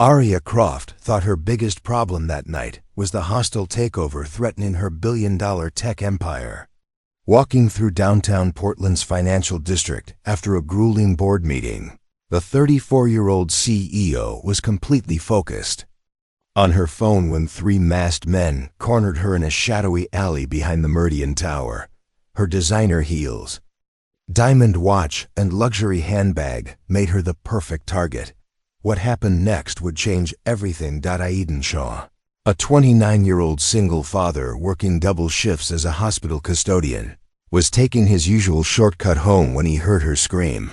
Arya Croft thought her biggest problem that night was the hostile takeover threatening her billion-dollar tech empire. Walking through downtown Portland's financial district after a grueling board meeting, the 34-year-old CEO was completely focused on her phone when three masked men cornered her in a shadowy alley behind the Meridian Tower. Her designer heels, diamond watch, and luxury handbag made her the perfect target. What happened next would change everything. Shaw, a 29-year-old single father working double shifts as a hospital custodian, was taking his usual shortcut home when he heard her scream.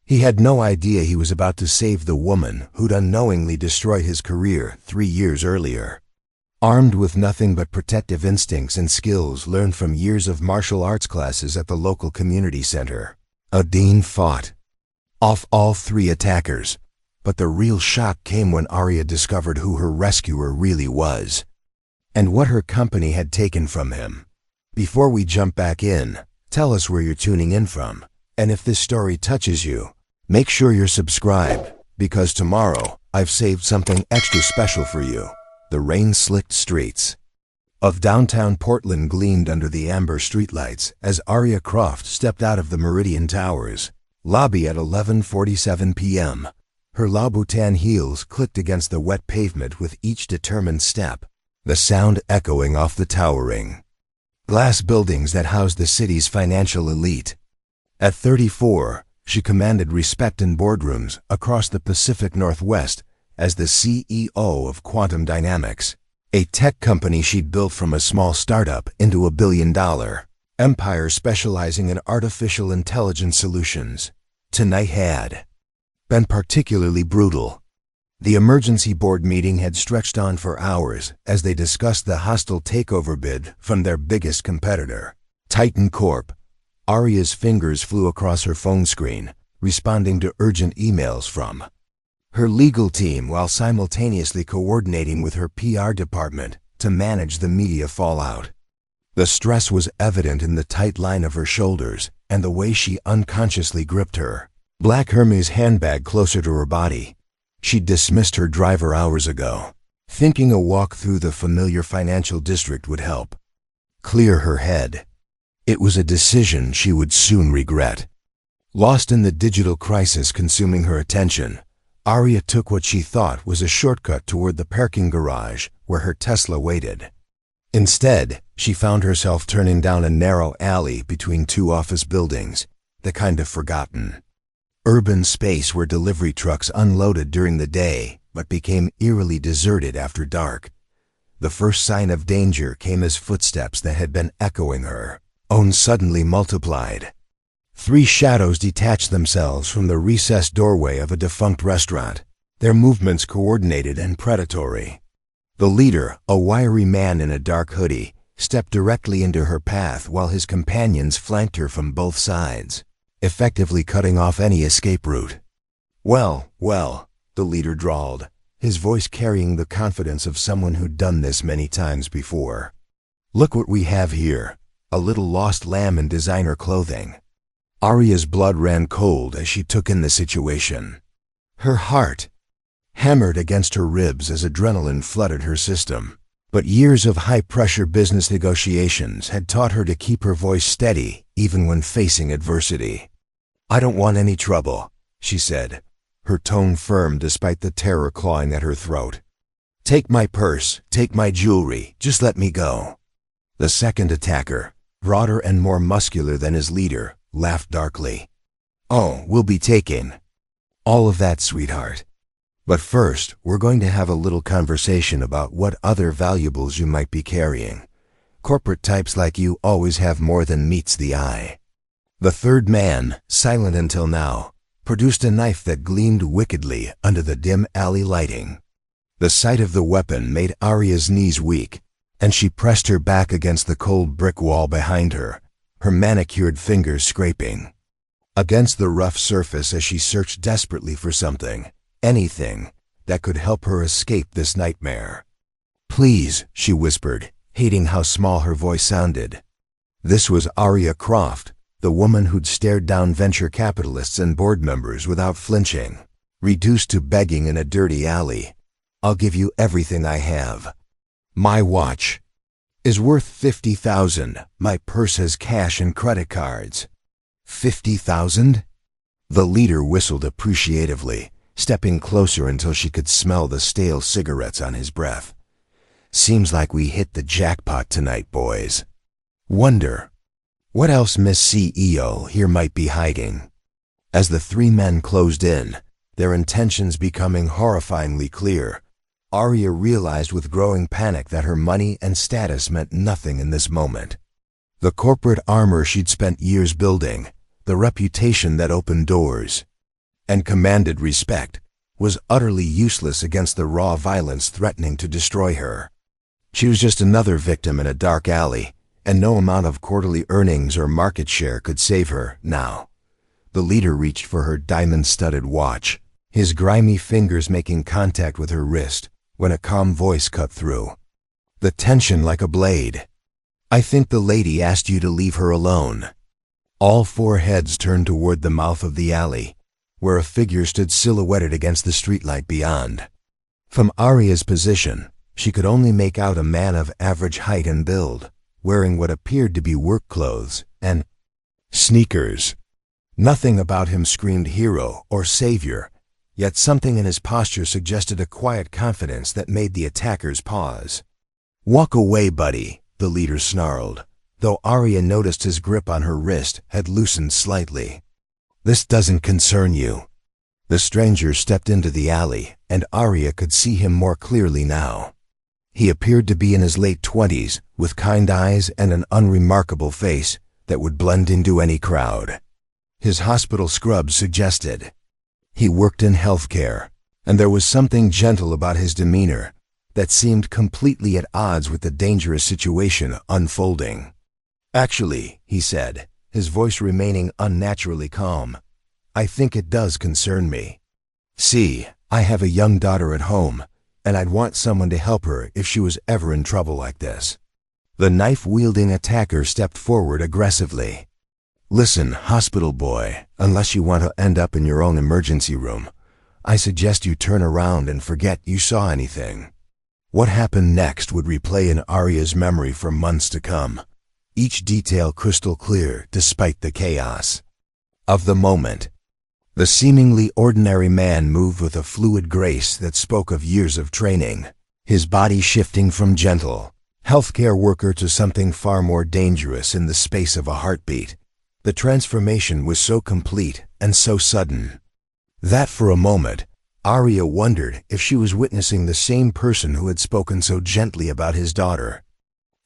He had no idea he was about to save the woman who'd unknowingly destroyed his career 3 years earlier. Armed with nothing but protective instincts and skills learned from years of martial arts classes at the local community center, Adine fought off all three attackers. But the real shock came when Arya discovered who her rescuer really was, and what her company had taken from him. Before we jump back in, tell us where you're tuning in from, and if this story touches you, make sure you're subscribed, because tomorrow I've saved something extra special for you. The rain-slicked streets of downtown Portland gleamed under the amber streetlights as Arya Croft stepped out of the Meridian Tower's lobby at 11:47 p.m. Her Louboutin heels clicked against the wet pavement with each determined step, the sound echoing off the towering glass buildings that housed the city's financial elite. At 34, she commanded respect in boardrooms across the Pacific Northwest as the CEO of Quantum Dynamics, a tech company she'd built from a small startup into a billion-dollar empire specializing in artificial intelligence solutions. Tonight had been particularly brutal. The emergency board meeting had stretched on for hours as they discussed the hostile takeover bid from their biggest competitor, Titan Corp. Arya's fingers flew across her phone screen, responding to urgent emails from her legal team while simultaneously coordinating with her PR department to manage the media fallout. The stress was evident in the tight line of her shoulders and the way she unconsciously gripped her black Hermes handbag closer to her body. She'd dismissed her driver hours ago, thinking a walk through the familiar financial district would help clear her head. It was a decision she would soon regret. Lost in the digital crisis consuming her attention, Arya took what she thought was a shortcut toward the parking garage where her Tesla waited. Instead, she found herself turning down a narrow alley between two office buildings, the kind of forgotten urban space where delivery trucks unloaded during the day but became eerily deserted after dark. The first sign of danger came as footsteps that had been echoing her own suddenly multiplied. 3 shadows detached themselves from the recessed doorway of a defunct restaurant, their movements coordinated and predatory. The leader, a wiry man in a dark hoodie, stepped directly into her path while his companions flanked her from both sides, effectively cutting off any escape route. Well, the leader drawled, his voice carrying the confidence of someone who'd done this many times before. Look what we have here, a little lost lamb in designer clothing. Arya's blood ran cold as she took in the situation. Her heart hammered against her ribs as adrenaline flooded her system. But years of high-pressure business negotiations had taught her to keep her voice steady even when facing adversity. "I don't want any trouble," she said, her tone firm despite the terror clawing at her throat. "Take my purse, take my jewelry, just let me go." The second attacker, broader and more muscular than his leader, laughed darkly. "Oh, we'll be taking all of that, sweetheart. But first, we're going to have a little conversation about what other valuables you might be carrying. Corporate types like you always have more than meets the eye." The third man, silent until now, produced a knife that gleamed wickedly under the dim alley lighting. The sight of the weapon made Arya's knees weak, and she pressed her back against the cold brick wall behind her, her manicured fingers scraping against the rough surface as she searched desperately for something, anything, that could help her escape this nightmare. "Please," she whispered, hating how small her voice sounded. This was Arya Croft, the woman who'd stared down venture capitalists and board members without flinching. Reduced to begging in a dirty alley, I'll give you everything I have. My watch is worth 50,000. My purse has cash and credit cards. 50,000? The leader whistled appreciatively, stepping closer until she could smell the stale cigarettes on his breath. Seems like we hit the jackpot tonight, boys. Wonder what else Miss CEO here might be hiding. As the three men closed in, their intentions becoming horrifyingly clear, Arya realized with growing panic that her money and status meant nothing in this moment. The corporate armor she'd spent years building, the reputation that opened doors and commanded respect, was utterly useless against the raw violence threatening to destroy her. She was just another victim in a dark alley, and no amount of quarterly earnings or market share could save her now. The leader reached for her diamond-studded watch, his grimy fingers making contact with her wrist, when a calm voice cut through, the tension like a blade. I think the lady asked you to leave her alone. All four heads turned toward the mouth of the alley, where a figure stood silhouetted against the streetlight beyond. From Arya's position, she could only make out a man of average height and build, wearing what appeared to be work clothes and sneakers. Nothing about him screamed hero or savior, yet something in his posture suggested a quiet confidence that made the attackers pause. Walk away, buddy, the leader snarled, though Arya noticed his grip on her wrist had loosened slightly. This doesn't concern you. The stranger stepped into the alley, and Arya could see him more clearly now. He appeared to be in his late 20s, with kind eyes and an unremarkable face that would blend into any crowd. His hospital scrubs suggested he worked in healthcare, and there was something gentle about his demeanor that seemed completely at odds with the dangerous situation unfolding. Actually, he said, his voice remaining unnaturally calm, I think it does concern me. See, I have a young daughter at home, and I'd want someone to help her if she was ever in trouble like this. The knife-wielding attacker stepped forward aggressively. Listen, hospital boy, unless you want to end up in your own emergency room, I suggest you turn around and forget you saw anything. What happened next would replay in Arya's memory for months to come, each detail crystal clear despite the chaos of the moment. The seemingly ordinary man moved with a fluid grace that spoke of years of training, his body shifting from gentle healthcare worker to something far more dangerous in the space of a heartbeat. The transformation was so complete and so sudden that for a moment, Arya wondered if she was witnessing the same person who had spoken so gently about his daughter.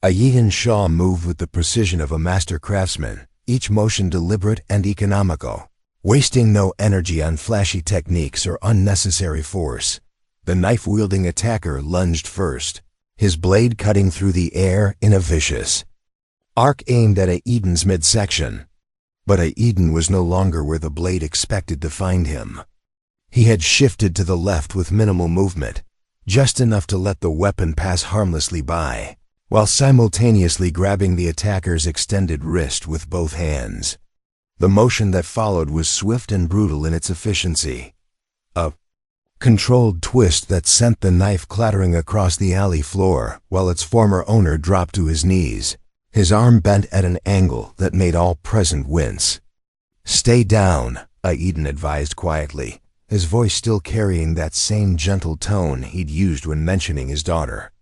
Ayihan Shah moved with the precision of a master craftsman, each motion deliberate and economical, wasting no energy on flashy techniques or unnecessary force. The knife-wielding attacker lunged first, his blade cutting through the air in a vicious arc aimed at Aiden's midsection. But Aiden was no longer where the blade expected to find him. He had shifted to the left with minimal movement, just enough to let the weapon pass harmlessly by, while simultaneously grabbing the attacker's extended wrist with both hands. The motion that followed was swift and brutal in its efficiency. A controlled twist that sent the knife clattering across the alley floor while its former owner dropped to his knees, his arm bent at an angle that made all present wince. Stay down, Aiden advised quietly, his voice still carrying that same gentle tone he'd used when mentioning his daughter.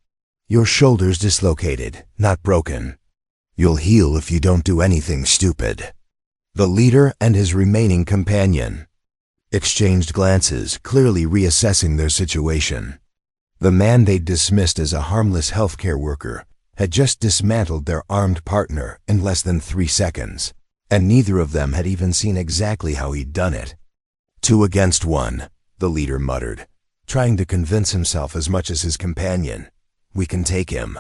Your shoulder's dislocated, not broken. You'll heal if you don't do anything stupid. The leader and his remaining companion exchanged glances, clearly reassessing their situation. The man they'd dismissed as a harmless healthcare worker had just dismantled their armed partner in less than 3 seconds, and neither of them had even seen exactly how he'd done it. 2 against 1, the leader muttered, trying to convince himself as much as his companion. We can take him.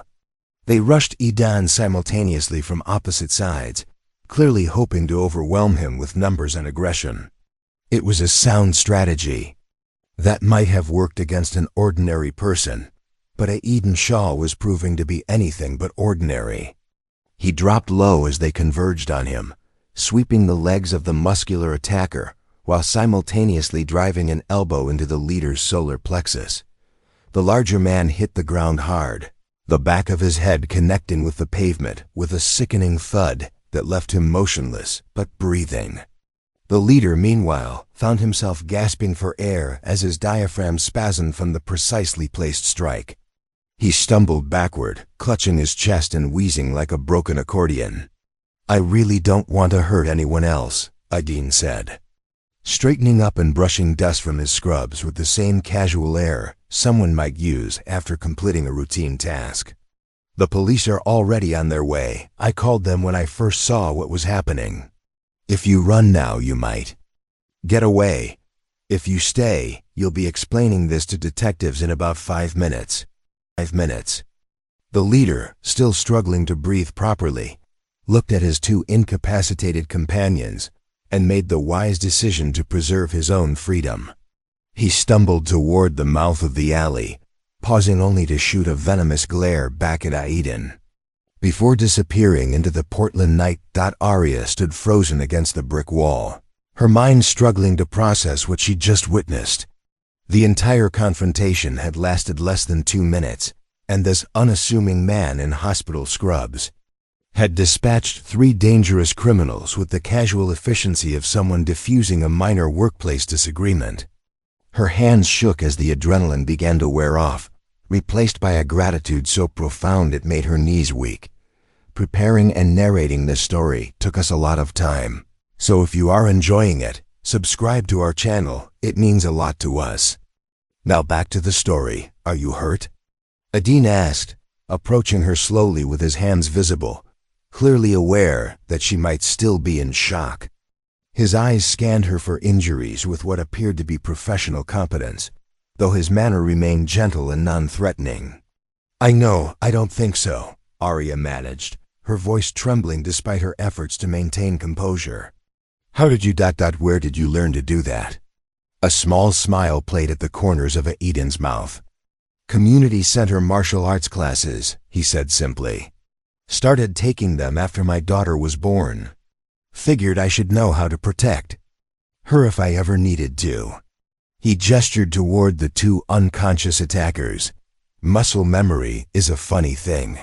They rushed Idan simultaneously from opposite sides, clearly hoping to overwhelm him with numbers and aggression. It was a sound strategy that might have worked against an ordinary person, but Aiden Shaw was proving to be anything but ordinary. He dropped low as they converged on him, sweeping the legs of the muscular attacker while simultaneously driving an elbow into the leader's solar plexus. The larger man hit the ground hard, the back of his head connecting with the pavement with a sickening thud that left him motionless but breathing. The leader, meanwhile, found himself gasping for air as his diaphragm spasmed from the precisely placed strike. He stumbled backward, clutching his chest and wheezing like a broken accordion. "I really don't want to hurt anyone else," Aidin said, straightening up and brushing dust from his scrubs with the same casual air someone might use after completing a routine task. "The police are already on their way. I called them when I first saw what was happening. If you run now, you might get away. If you stay, you'll be explaining this to detectives in about 5 minutes. 5 minutes. The leader, still struggling to breathe properly, looked at his 2 incapacitated companions and made the wise decision to preserve his own freedom. He stumbled toward the mouth of the alley, pausing only to shoot a venomous glare back at Aidin. Before disappearing into the Portland night, Arya stood frozen against the brick wall, her mind struggling to process what she'd just witnessed. The entire confrontation had lasted less than 2 minutes, and this unassuming man in hospital scrubs had dispatched 3 dangerous criminals with the casual efficiency of someone diffusing a minor workplace disagreement. Her hands shook as the adrenaline began to wear off, replaced by a gratitude so profound it made her knees weak. Preparing and narrating this story took us a lot of time, so if you are enjoying it, subscribe to our channel. It means a lot to us. Now back to the story. Are you hurt? Aidin asked, approaching her slowly with his hands visible, clearly aware that she might still be in shock. His eyes scanned her for injuries with what appeared to be professional competence, though his manner remained gentle and non-threatening. "I don't think so," Arya managed, her voice trembling despite her efforts to maintain composure. "How did you... where did you learn to do that?" A small smile played at the corners of Aidin's mouth. "Community center martial arts classes," he said simply. "Started taking them after my daughter was born. Figured I should know how to protect her if I ever needed to." He gestured toward the 2 unconscious attackers. Muscle memory is a funny thing.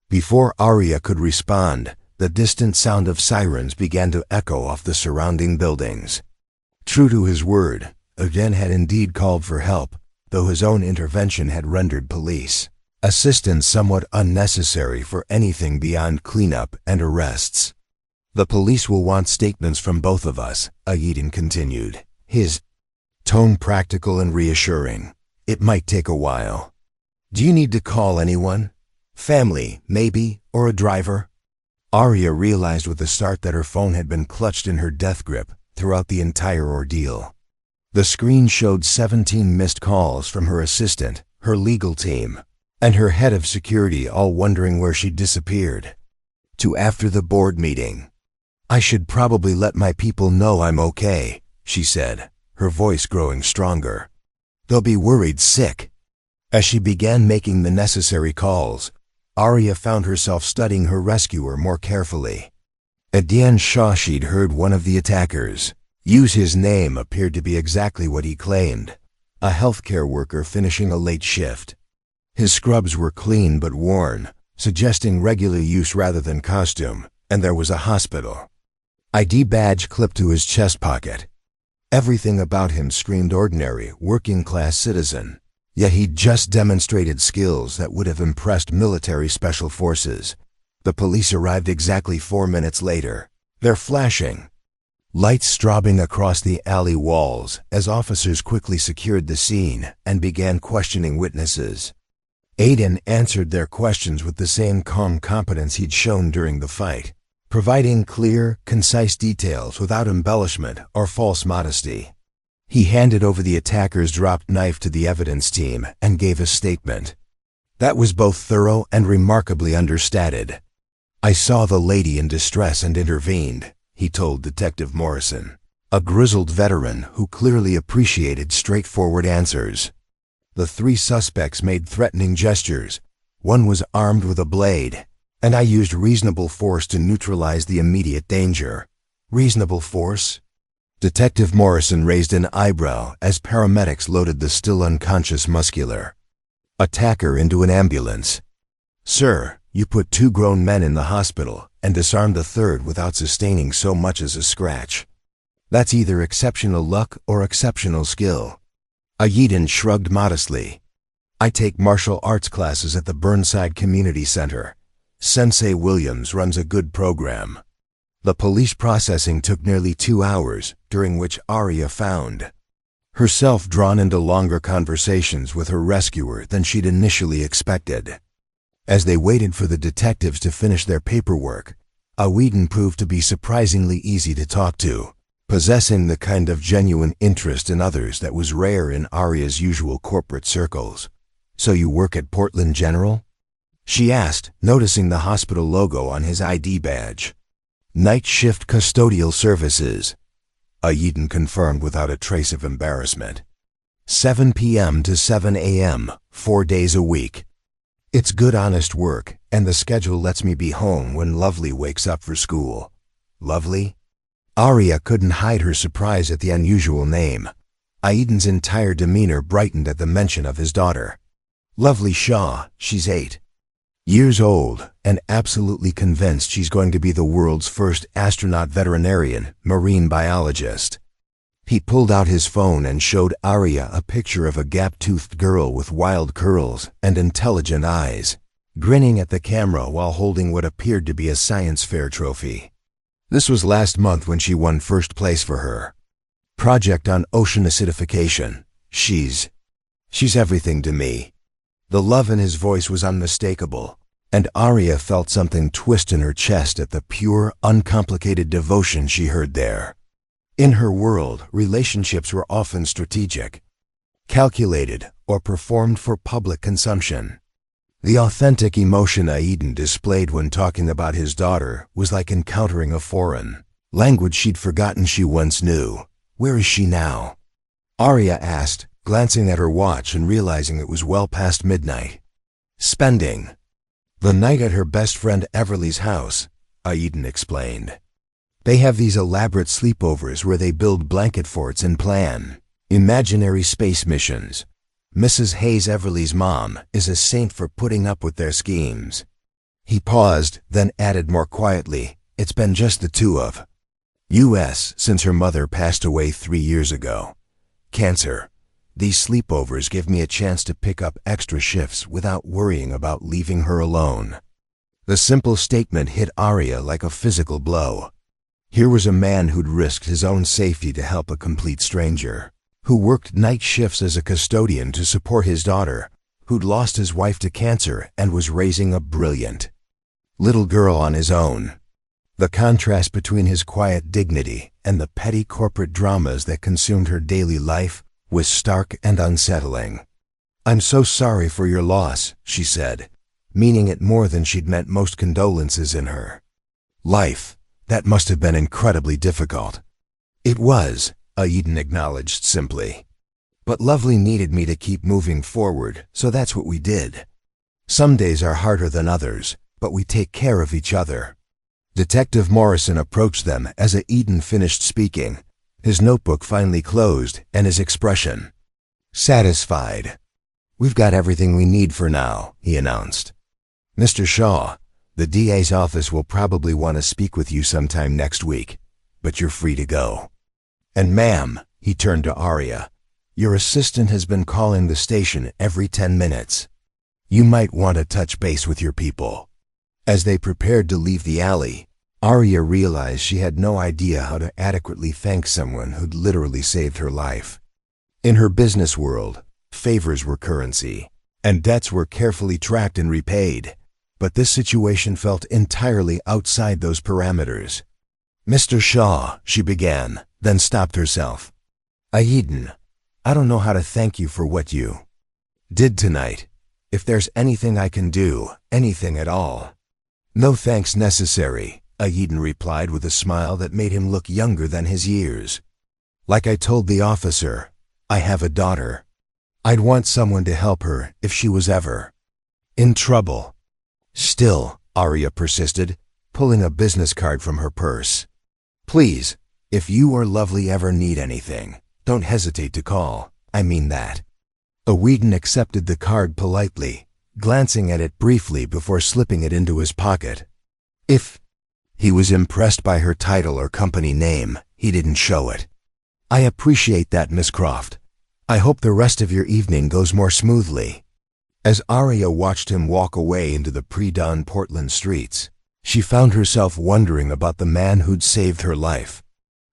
Before Arya could respond, the distant sound of sirens began to echo off the surrounding buildings. True to his word, Aidin had indeed called for help, though his own intervention had rendered police assistance somewhat unnecessary for anything beyond cleanup and arrests. "The police will want statements from both of us," Aidin continued, his tone practical and reassuring. "It might take a while. Do you need to call anyone? Family, maybe, or a driver?" Arya realized with a start that her phone had been clutched in her death grip throughout the entire ordeal. The screen showed 17 missed calls from her assistant, her legal team, and her head of security, all wondering where she'd disappeared. To after the board meeting. "I should probably let my people know I'm okay," she said, her voice growing stronger. "They'll be worried sick." As she began making the necessary calls, Arya found herself studying her rescuer more carefully. Aidin saw she'd heard one of the attackers use his name appeared to be exactly what he claimed, a healthcare worker finishing a late shift. His scrubs were clean but worn, suggesting regular use rather than costume, and there was a hospital ID badge clipped to his chest pocket. Everything about him screamed ordinary, working-class citizen, yet he'd just demonstrated skills that would have impressed military special forces. The police arrived exactly 4 minutes later, their flashing lights strobing across the alley walls as officers quickly secured the scene and began questioning witnesses. Aidin answered their questions with the same calm competence he'd shown during the fight, providing clear, concise details without embellishment or false modesty. He handed over the attacker's dropped knife to the evidence team and gave a statement that was both thorough and remarkably understated. "I saw the lady in distress and intervened," he told Detective Morrison, a grizzled veteran who clearly appreciated straightforward answers. The 3 suspects made threatening gestures. One was armed with a blade, and I used reasonable force to neutralize the immediate danger. "Reasonable force?" Detective Morrison raised an eyebrow as paramedics loaded the still unconscious muscular. Attacker into an ambulance. Sir, you put 2 grown men in the hospital and disarmed the third without sustaining so much as a scratch. That's either exceptional luck or exceptional skill. Ayeden shrugged modestly. I take martial arts classes at the Burnside Community Center. Sensei Williams runs a good program. The police processing took nearly 2 hours, during which Arya found herself drawn into longer conversations with her rescuer than she'd initially expected. As they waited for the detectives to finish their paperwork, Ayeden proved to be surprisingly easy to talk to, possessing the kind of genuine interest in others that was rare in Arya's usual corporate circles. So you work at Portland General? She asked, noticing the hospital logo on his ID badge. Night shift custodial services, Ayeden confirmed without a trace of embarrassment. 7 p.m. to 7 a.m., 4 days a week. It's good honest work, and the schedule lets me be home when Lovely wakes up for school. Lovely? Arya couldn't hide her surprise at the unusual name. Ayeden's entire demeanor brightened at the mention of his daughter. Lovely Shaw, she's 8 years old, and absolutely convinced she's going to be the world's first astronaut veterinarian, marine biologist. He pulled out his phone and showed Arya a picture of a gap-toothed girl with wild curls and intelligent eyes, grinning at the camera while holding what appeared to be a science fair trophy. This was last month when she won first place for her project on ocean acidification. She's everything to me. The love in his voice was unmistakable, and Arya felt something twist in her chest at the pure, uncomplicated devotion she heard there. In her world, relationships were often strategic, calculated, or performed for public consumption. The authentic emotion Ayeden displayed when talking about his daughter was like encountering a foreign language she'd forgotten she once knew. Where is she now? Arya asked, glancing at her watch and realizing it was well past midnight. Spending the night at her best friend Everly's house, Ayeden explained. They have these elaborate sleepovers where they build blanket forts and plan imaginary space missions. Mrs. Hayes, Everly's mom, is a saint for putting up with their schemes. He paused, then added more quietly, it's been just the two of us since her mother passed away 3 years ago. Cancer. These sleepovers give me a chance to pick up extra shifts without worrying about leaving her alone. The simple statement hit Arya like a physical blow. Here was a man who'd risked his own safety to help a complete stranger, who worked night shifts as a custodian to support his daughter, who'd lost his wife to cancer and was raising a brilliant little girl on his own. The contrast between his quiet dignity and the petty corporate dramas that consumed her daily life was stark and unsettling. I'm so sorry for your loss, she said, meaning it more than she'd meant most condolences in her life. That must have been incredibly difficult. It was, Ayeden acknowledged simply. But Lovely needed me to keep moving forward, so that's what we did. Some days are harder than others, but we take care of each other. Detective Morrison approached them as Ayeden finished speaking, his notebook finally closed and his expression satisfied. We've got everything we need for now, he announced. Mr. Shaw, the DA's office will probably want to speak with you sometime next week, but you're free to go. And ma'am, he turned to Arya, your assistant has been calling the station every 10 minutes. You might want to touch base with your people. As they prepared to leave the alley, Arya realized she had no idea how to adequately thank someone who'd literally saved her life. In her business world, favors were currency, and debts were carefully tracked and repaid, but this situation felt entirely outside those parameters. Mr. Shaw, she began, then stopped herself. Ayeden, I don't know how to thank you for what you did tonight. If there's anything I can do, anything at all. No thanks necessary, Ayeden replied with a smile that made him look younger than his years. Like I told the officer, I have a daughter. I'd want someone to help her if she was ever in trouble. Still, Arya persisted, pulling a business card from her purse. Please, if you or Lovely ever need anything, don't hesitate to call. I mean that. Whedon accepted the card politely, glancing at it briefly before slipping it into his pocket. If he was impressed by her title or company name, he didn't show it. "I appreciate that, Miss Croft. I hope the rest of your evening goes more smoothly." As Arya watched him walk away into the pre-dawn Portland streets, she found herself wondering about the man who'd saved her life.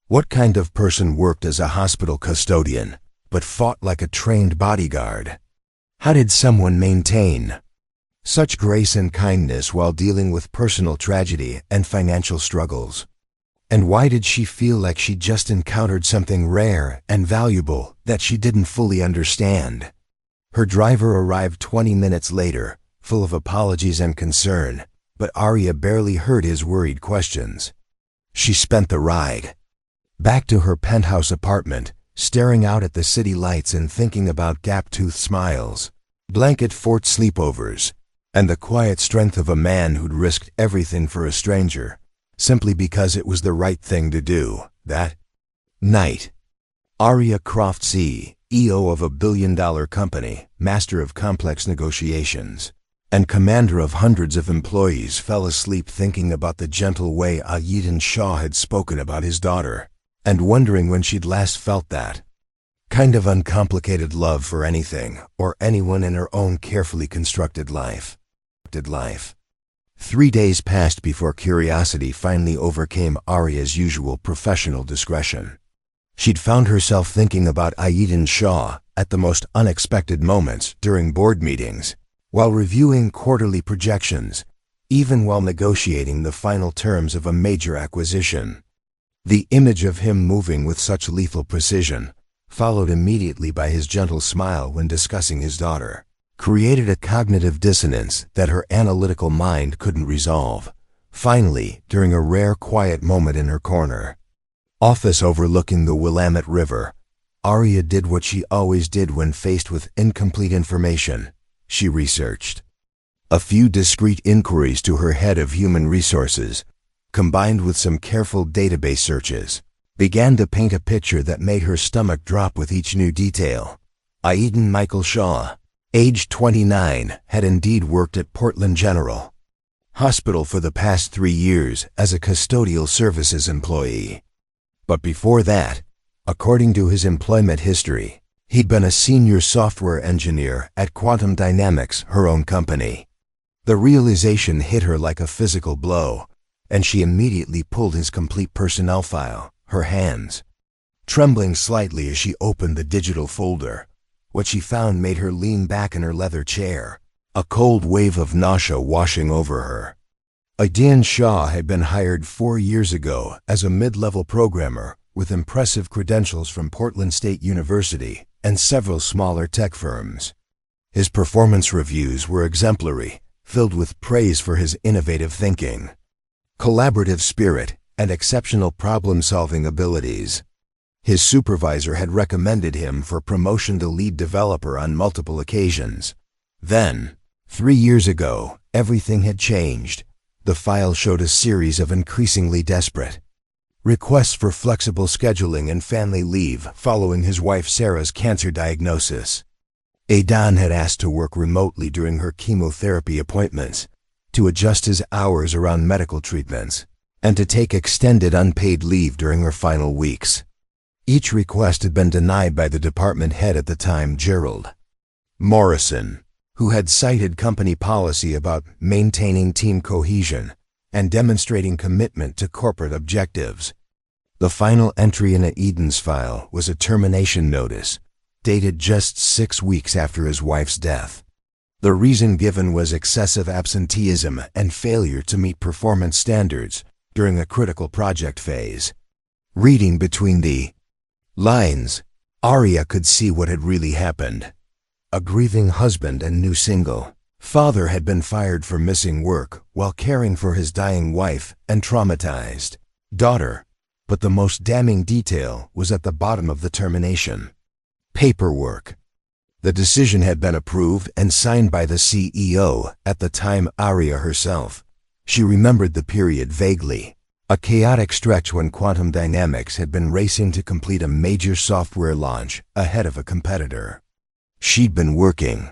What kind of person worked as a hospital custodian, but fought like a trained bodyguard? How did someone maintain such grace and kindness while dealing with personal tragedy and financial struggles? And why did she feel like she just encountered something rare and valuable that she didn't fully understand? Her driver arrived 20 minutes later, full of apologies and concern, but Arya barely heard his worried questions. She spent the ride back to her penthouse apartment, staring out at the city lights and thinking about gap-toothed smiles, blanket fort sleepovers, and the quiet strength of a man who'd risked everything for a stranger, simply because it was the right thing to do. That night, Arya Croft, CEO of a billion-dollar company, master of complex negotiations, and commander of hundreds of employees, fell asleep thinking about the gentle way Aiden Shaw had spoken about his daughter, and wondering when she'd last felt that kind of uncomplicated love for anything or anyone in her own carefully constructed life. 3 days passed before curiosity finally overcame Arya's usual professional discretion. She'd found herself thinking about Aiden Shaw at the most unexpected moments during board meetings, while reviewing quarterly projections, even while negotiating the final terms of a major acquisition. The image of him moving with such lethal precision, followed immediately by his gentle smile when discussing his daughter, created a cognitive dissonance that her analytical mind couldn't resolve. Finally, during a rare quiet moment in her corner office overlooking the Willamette River, Arya did what she always did when faced with incomplete information. She researched. A few discreet inquiries to her head of human resources, combined with some careful database searches, began to paint a picture that made her stomach drop with each new detail. Aiden Michael Shaw, age 29, had indeed worked at Portland General Hospital for the past 3 years as a custodial services employee. But before that, according to his employment history, he'd been a senior software engineer at Quantum Dynamics, her own company. The realization hit her like a physical blow, and she immediately pulled his complete personnel file, her hands trembling slightly as she opened the digital folder. What she found made her lean back in her leather chair, a cold wave of nausea washing over her. Aiden Shaw had been hired 4 years ago as a mid-level programmer with impressive credentials from Portland State University and several smaller tech firms. His performance reviews were exemplary, filled with praise for his innovative thinking, collaborative spirit, and exceptional problem-solving abilities. His supervisor had recommended him for promotion to lead developer on multiple occasions. Then, 3 years ago, everything had changed. The file showed a series of increasingly desperate requests for flexible scheduling and family leave following his wife Sarah's cancer diagnosis. Aiden had asked to work remotely during her chemotherapy appointments, to adjust his hours around medical treatments, and to take extended unpaid leave during her final weeks. Each request had been denied by the department head at the time, Gerald Morrison, who had cited company policy about maintaining team cohesion and demonstrating commitment to corporate objectives. The final entry in Aiden's file was a termination notice, dated just 6 weeks after his wife's death. The reason given was excessive absenteeism and failure to meet performance standards during a critical project phase. Reading between the lines, Arya could see what had really happened. A grieving husband and new single father had been fired for missing work while caring for his dying wife and traumatized daughter. But the most damning detail was at the bottom of the termination paperwork. The decision had been approved and signed by the CEO, at the time Arya herself. She remembered the period vaguely, a chaotic stretch when Quantum Dynamics had been racing to complete a major software launch ahead of a competitor. She'd been working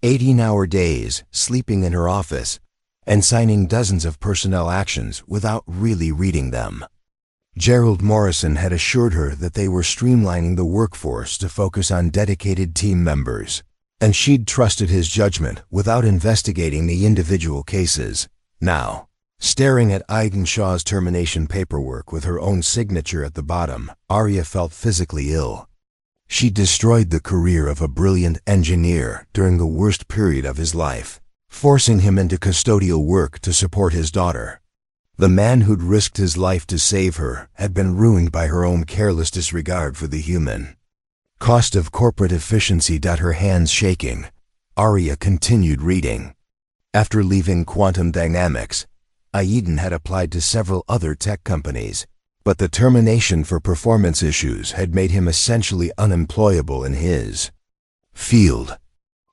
18-hour days, sleeping in her office, and signing dozens of personnel actions without really reading them. Gerald Morrison had assured her that they were streamlining the workforce to focus on dedicated team members, and she'd trusted his judgment without investigating the individual cases. Now, staring at Aiden Shaw's termination paperwork with her own signature at the bottom, Arya felt physically ill. She destroyed the career of a brilliant engineer during the worst period of his life, forcing him into custodial work to support his daughter. The man who'd risked his life to save her had been ruined by her own careless disregard for the human. Cost of corporate efficiency. Her hands shaking, Arya continued reading. After leaving Quantum Dynamics, Aiden had applied to several other tech companies, but the termination for performance issues had made him essentially unemployable in his field.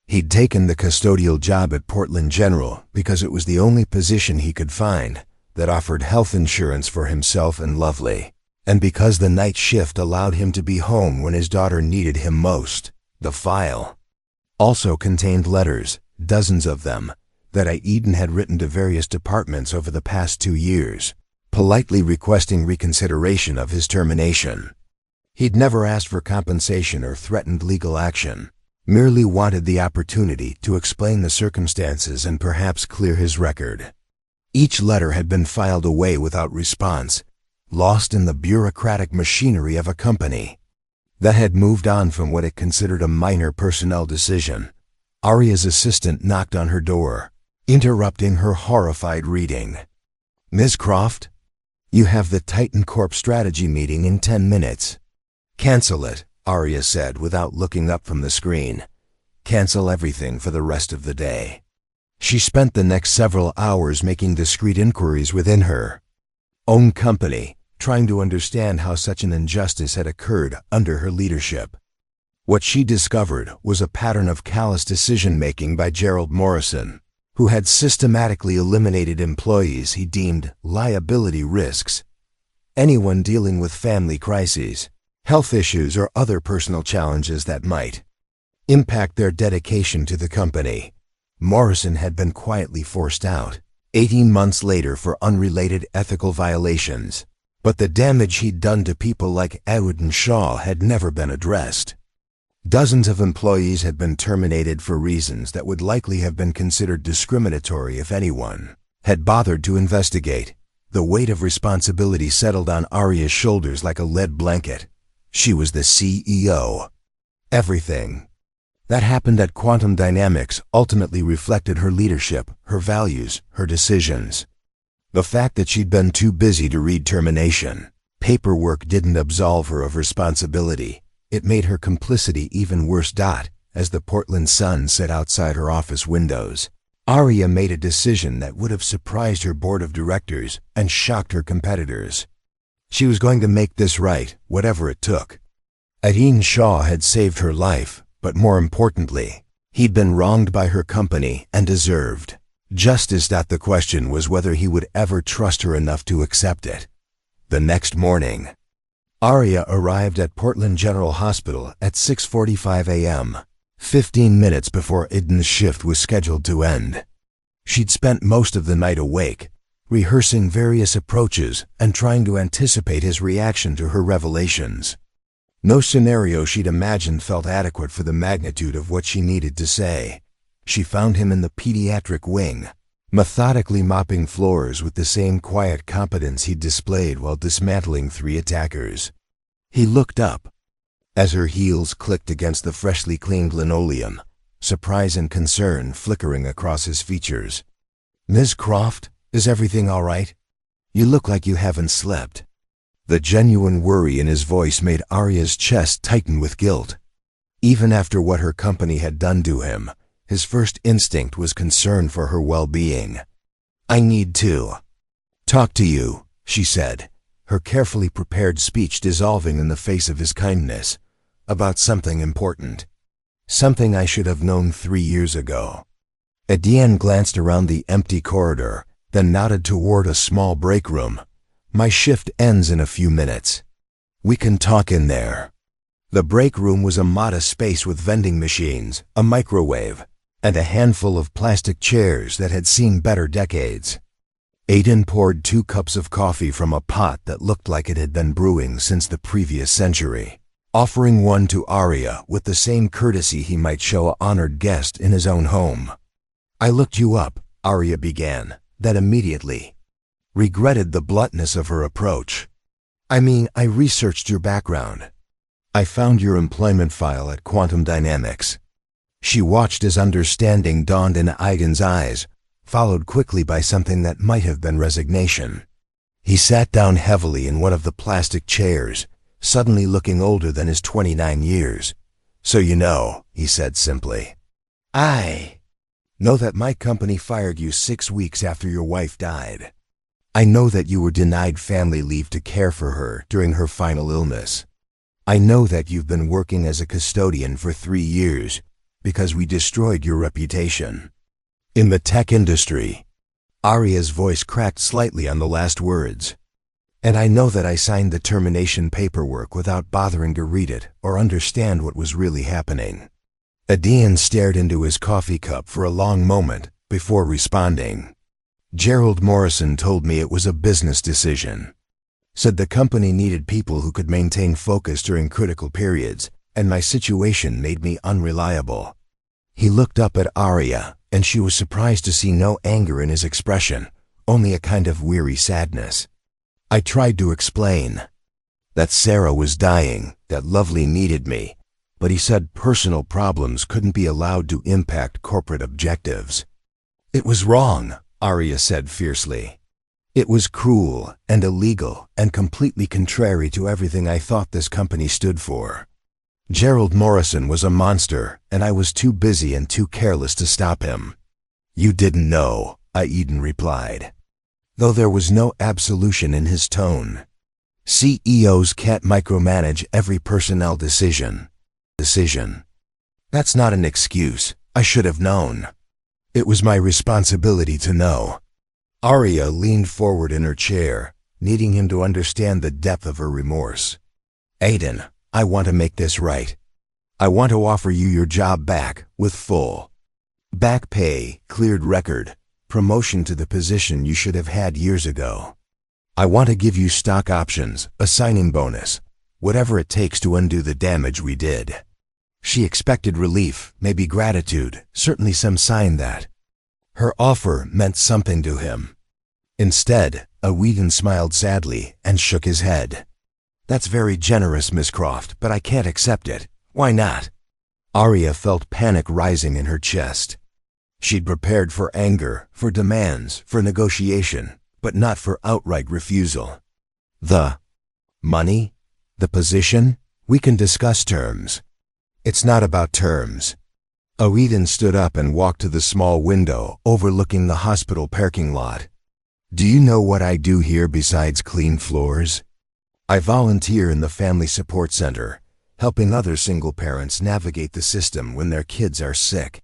He'd taken the custodial job at Portland General because it was the only position he could find that offered health insurance for himself and Lovely, and because the night shift allowed him to be home when his daughter needed him most. The file also contained letters, dozens of them, that Aiden had written to various departments over the past 2 years, politely requesting reconsideration of his termination. He'd never asked for compensation or threatened legal action, merely wanted the opportunity to explain the circumstances and perhaps clear his record. Each letter had been filed away without response, lost in the bureaucratic machinery of a company that had moved on from what it considered a minor personnel decision. Arya's assistant knocked on her door, interrupting her horrified reading. "Ms. Croft? You have the Titan Corp strategy meeting in 10 minutes. Cancel it," Arya said without looking up from the screen. Cancel everything for the rest of the day. She spent the next several hours making discreet inquiries within her own company, trying to understand how such an injustice had occurred under her leadership. What she discovered was a pattern of callous decision-making by Gerald Morrison, who had systematically eliminated employees he deemed liability risks. Anyone dealing with family crises, health issues, or other personal challenges that might impact their dedication to the company. Morrison had been quietly forced out 18 months later for unrelated ethical violations, but the damage he'd done to people like Aiden Shaw had never been addressed. Dozens of employees had been terminated for reasons that would likely have been considered discriminatory if anyone had bothered to investigate. The weight of responsibility settled on Arya's shoulders like a lead blanket. She was the CEO. Everything that happened at Quantum Dynamics ultimately reflected her leadership, her values, her decisions. The fact that she'd been too busy to read termination paperwork didn't absolve her of responsibility. It made her complicity even worse. As the Portland sun set outside her office windows, Arya made a decision that would have surprised her board of directors and shocked her competitors. She was going to make this right, whatever it took. Aiden Shaw had saved her life, but more importantly, he'd been wronged by her company and deserved justice. The question was whether he would ever trust her enough to accept it. The next morning, Arya arrived at Portland General Hospital at 6:45 a.m., 15 minutes before Aiden's shift was scheduled to end. She'd spent most of the night awake, rehearsing various approaches and trying to anticipate his reaction to her revelations. No scenario she'd imagined felt adequate for the magnitude of what she needed to say. She found him in the pediatric wing, methodically mopping floors with the same quiet competence he'd displayed while dismantling 3 attackers. He looked up as her heels clicked against the freshly cleaned linoleum, surprise and concern flickering across his features. "Ms. Croft, is everything all right? You look like you haven't slept." The genuine worry in his voice made Arya's chest tighten with guilt. Even after what her company had done to him, his first instinct was concern for her well-being. "I need to talk to you," she said, her carefully prepared speech dissolving in the face of his kindness, "about something important. Something I should have known 3 years ago." Etienne glanced around the empty corridor, then nodded toward a small break room. "My shift ends in a few minutes. We can talk in there." The break room was a modest space with vending machines, a microwave, and a handful of plastic chairs that had seen better decades. Aiden poured 2 cups of coffee from a pot that looked like it had been brewing since the previous century, offering one to Arya with the same courtesy he might show an honored guest in his own home. "I looked you up," Arya began, then immediately regretted the bluntness of her approach. I researched your background. I found your employment file at Quantum Dynamics." She watched as understanding dawned in Aiden's eyes, followed quickly by something that might have been resignation. He sat down heavily in one of the plastic chairs, suddenly looking older than his 29 years. "So you know," he said simply. "I know that my company fired you 6 weeks after your wife died. I know that you were denied family leave to care for her during her final illness. I know that you've been working as a custodian for 3 years because we destroyed your reputation in the tech industry." Arya's voice cracked slightly on the last words. "And I know that I signed the termination paperwork without bothering to read it or understand what was really happening." Aiden stared into his coffee cup for a long moment before responding. "Gerald Morrison told me it was a business decision. Said the company needed people who could maintain focus during critical periods, and my situation made me unreliable." He looked up at Arya, and she was surprised to see no anger in his expression, only a kind of weary sadness. "I tried to explain that Sarah was dying, that Lovely needed me, but he said personal problems couldn't be allowed to impact corporate objectives." "It was wrong," Arya said fiercely. "It was cruel and illegal and completely contrary to everything I thought this company stood for. Gerald Morrison was a monster, and I was too busy and too careless to stop him." "You didn't know," Aiden replied, though there was no absolution in his tone. "CEOs can't micromanage every personnel decision. That's not an excuse. I should have known. It was my responsibility to know." Arya leaned forward in her chair, needing him to understand the depth of her remorse. "Aiden, I want to make this right. I want to offer you your job back with full back pay, cleared record, promotion to the position you should have had years ago. I want to give you stock options, a signing bonus, whatever it takes to undo the damage we did." She expected relief, maybe gratitude, certainly some sign that her offer meant something to him. Instead, Aiden smiled sadly and shook his head. "That's very generous, Miss Croft, but I can't accept it. Why not?" Arya felt panic rising in her chest. She'd prepared for anger, for demands, for negotiation, but not for outright refusal. "The money? The position? We can discuss terms." "It's not about terms." Aiden stood up and walked to the small window overlooking the hospital parking lot. "Do you know what I do here besides clean floors? I volunteer in the Family Support Center, helping other single parents navigate the system when their kids are sick.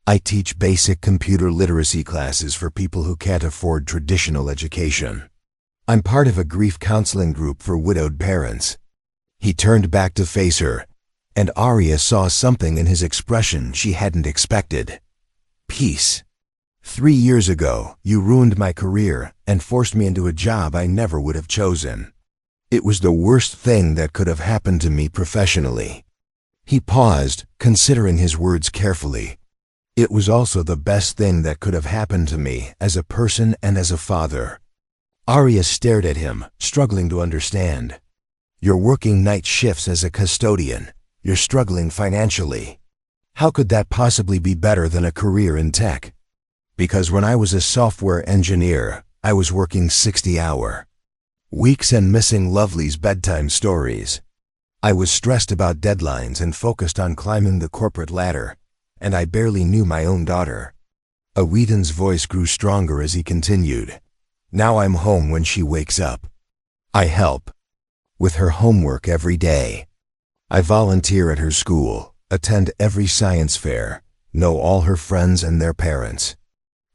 I teach basic computer literacy classes for people who can't afford traditional education. I'm part of a grief counseling group for widowed parents." He turned back to face her, and Arya saw something in his expression she hadn't expected. Peace. 3 years ago, you ruined my career and forced me into a job I never would have chosen. It was the worst thing that could have happened to me professionally. He paused, considering his words carefully. It was also the best thing that could have happened to me as a person and as a father. Arya stared at him, struggling to understand. "You're working night shifts as a custodian. You're struggling financially. How could that possibly be better than a career in tech?" "Because when I was a software engineer, I was working 60-hour weeks and missing Lovely's bedtime stories. I was stressed about deadlines and focused on climbing the corporate ladder, and I barely knew my own daughter." Aiden's voice grew stronger as he continued. "Now I'm home when she wakes up. I help with her homework every day. I volunteer at her school, attend every science fair, know all her friends and their parents.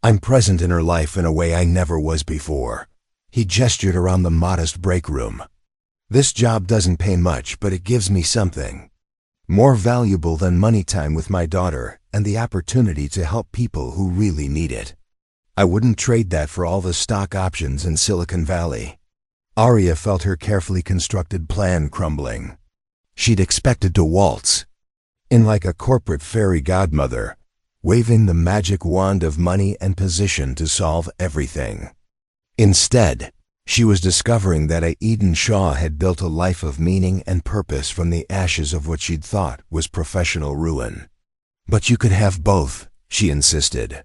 I'm present in her life in a way I never was before." He gestured around the modest break room. This job doesn't pay much, but it gives me something more valuable than money, time with my daughter and the opportunity to help people who really need it. I wouldn't trade that for all the stock options in Silicon Valley." Arya felt her carefully constructed plan crumbling. She'd expected to waltz in like a corporate fairy godmother, waving the magic wand of money and position to solve everything. Instead, she was discovering that Aiden Shaw had built a life of meaning and purpose from the ashes of what she'd thought was professional ruin. "But you could have both," she insisted.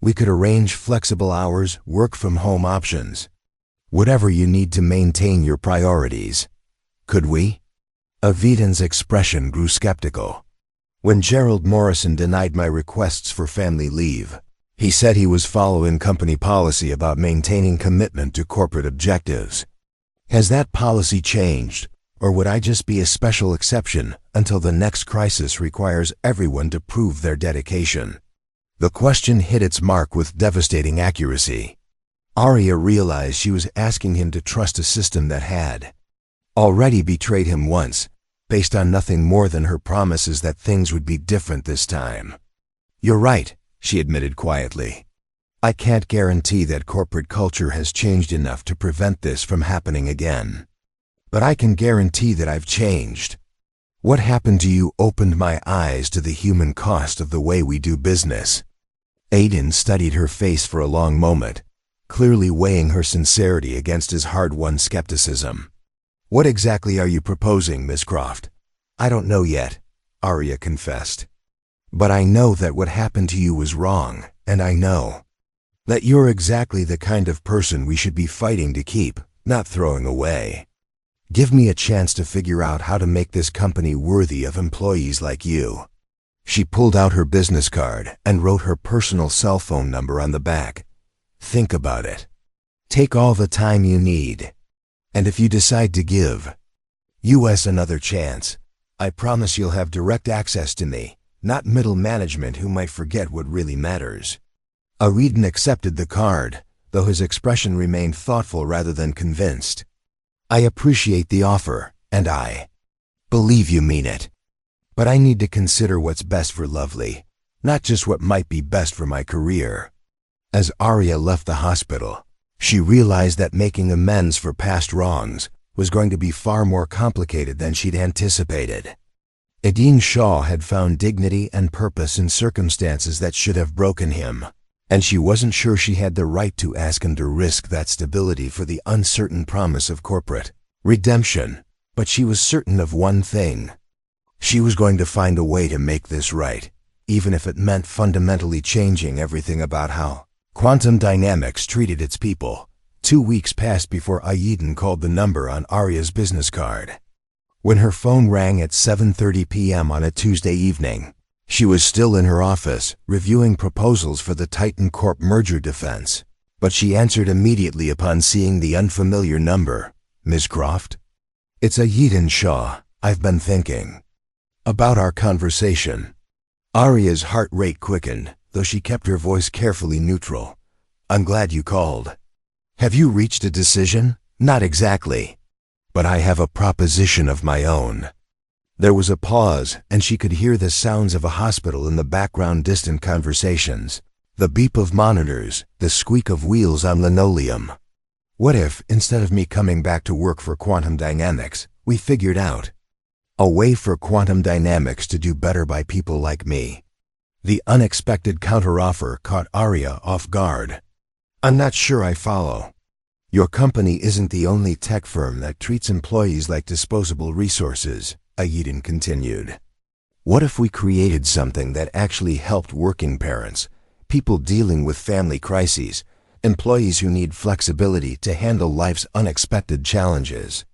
"We could arrange flexible hours, work-from-home options, whatever you need to maintain your priorities. Could we?" Avidan's expression grew skeptical. "When Gerald Morrison denied my requests for family leave, he said he was following company policy about maintaining commitment to corporate objectives. Has that policy changed, or would I just be a special exception until the next crisis requires everyone to prove their dedication?" The question hit its mark with devastating accuracy. Arya realized she was asking him to trust a system that had already betrayed him once, based on nothing more than her promises that things would be different this time. "You're right," she admitted quietly. "I can't guarantee that corporate culture has changed enough to prevent this from happening again. But I can guarantee that I've changed. What happened to you opened my eyes to the human cost of the way we do business." Aiden studied her face for a long moment, clearly weighing her sincerity against his hard-won skepticism. "What exactly are you proposing, Miss Croft?" "I don't know yet," Arya confessed. "But I know that what happened to you was wrong, and I know that you're exactly the kind of person we should be fighting to keep, not throwing away. Give me a chance to figure out how to make this company worthy of employees like you." She pulled out her business card and wrote her personal cell phone number on the back. "Think about it. Take all the time you need. And if you decide to give us another chance, I promise you'll have direct access to me, not middle management who might forget what really matters." Aiden accepted the card, though his expression remained thoughtful rather than convinced. "I appreciate the offer, and I believe you mean it. But I need to consider what's best for Lovely, not just what might be best for my career." As Arya left the hospital, she realized that making amends for past wrongs was going to be far more complicated than she'd anticipated. Aiden Shaw had found dignity and purpose in circumstances that should have broken him, and she wasn't sure she had the right to ask him to risk that stability for the uncertain promise of corporate redemption. But she was certain of one thing. She was going to find a way to make this right, even if it meant fundamentally changing everything about how Quantum Dynamics treated its people. 2 weeks passed before Aiden called the number on Arya's business card. When her phone rang at 7:30 p.m. on a Tuesday evening, she was still in her office, reviewing proposals for the Titan Corp merger defense. But she answered immediately upon seeing the unfamiliar number. "Ms. Croft?" "It's Aiden Shaw. I've been thinking about our conversation." Arya's heart rate quickened, though she kept her voice carefully neutral. "I'm glad you called. Have you reached a decision?" "Not exactly. But I have a proposition of my own." There was a pause, and she could hear the sounds of a hospital in the background, distant conversations, the beep of monitors, the squeak of wheels on linoleum. "What if, instead of me coming back to work for Quantum Dynamics, we figured out a way for Quantum Dynamics to do better by people like me?" The unexpected counteroffer caught Arya off guard. "I'm not sure I follow. Your company isn't the only tech firm that treats employees like disposable resources," Aiden continued. "What if we created something that actually helped working parents, people dealing with family crises, employees who need flexibility to handle life's unexpected challenges?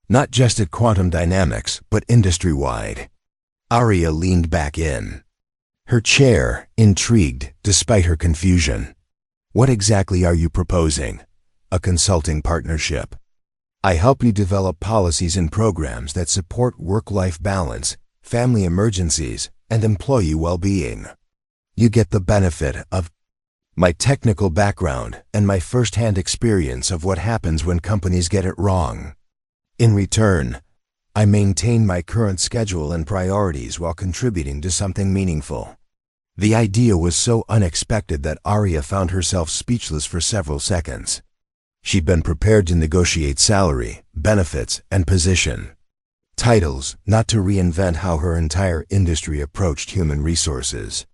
Not just at Quantum Dynamics, but industry-wide." Arya leaned back in her chair, intrigued despite her confusion. "What exactly are you proposing?" "A consulting partnership. I help you develop policies and programs that support work-life balance, family emergencies, and employee well-being. You get the benefit of my technical background and my first-hand experience of what happens when companies get it wrong." In return, I maintain my current schedule and priorities while contributing to something meaningful." The idea was so unexpected that Arya found herself speechless for several seconds. She'd been prepared to negotiate salary, benefits, and position. Titles, not to reinvent how her entire industry approached human resources.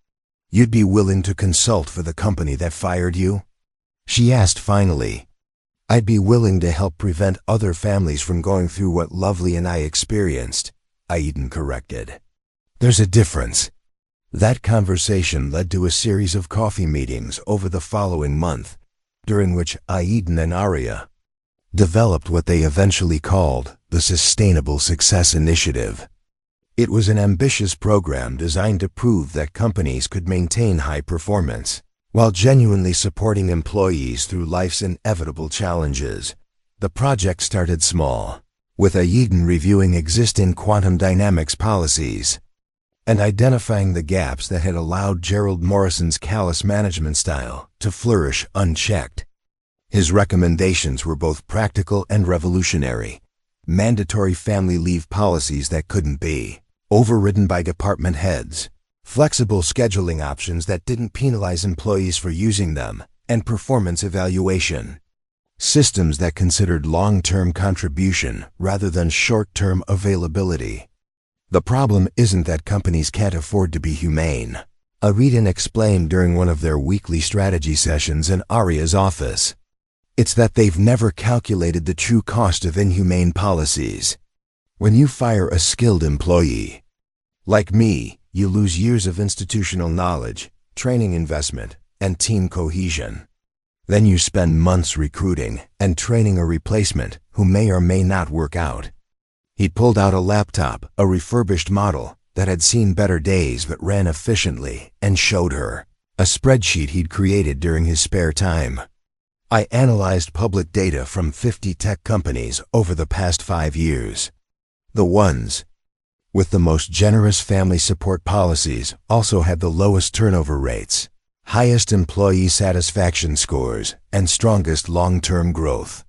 "You'd be willing to consult for the company that fired you?" she asked finally. "I'd be willing to help prevent other families from going through what Lovely and I experienced," Aiden corrected. "There's a difference." That conversation led to a series of coffee meetings over the following month, during which Aiden and Arya developed what they eventually called the Sustainable Success Initiative. It was an ambitious program designed to prove that companies could maintain high performance while genuinely supporting employees through life's inevitable challenges. The project started small, with Aiden reviewing existing quantum dynamics policies and identifying the gaps that had allowed Gerald Morrison's callous management style to flourish unchecked. His recommendations were both practical and revolutionary: mandatory family leave policies that couldn't be overridden by department heads, flexible scheduling options that didn't penalize employees for using them, and performance evaluation systems that considered long-term contribution rather than short-term availability. "The problem isn't that companies can't afford to be humane," Aiden explained during one of their weekly strategy sessions in Arya's office. "It's that they've never calculated the true cost of inhumane policies. When you fire a skilled employee, like me, you lose years of institutional knowledge, training investment, and team cohesion. Then you spend months recruiting and training a replacement who may or may not work out." He pulled out a laptop, a refurbished model that had seen better days but ran efficiently, and showed her a spreadsheet he'd created during his spare time. "I analyzed public data from 50 tech companies over the past 5 years. The ones with the most generous family support policies also had the lowest turnover rates, highest employee satisfaction scores, and strongest long-term growth."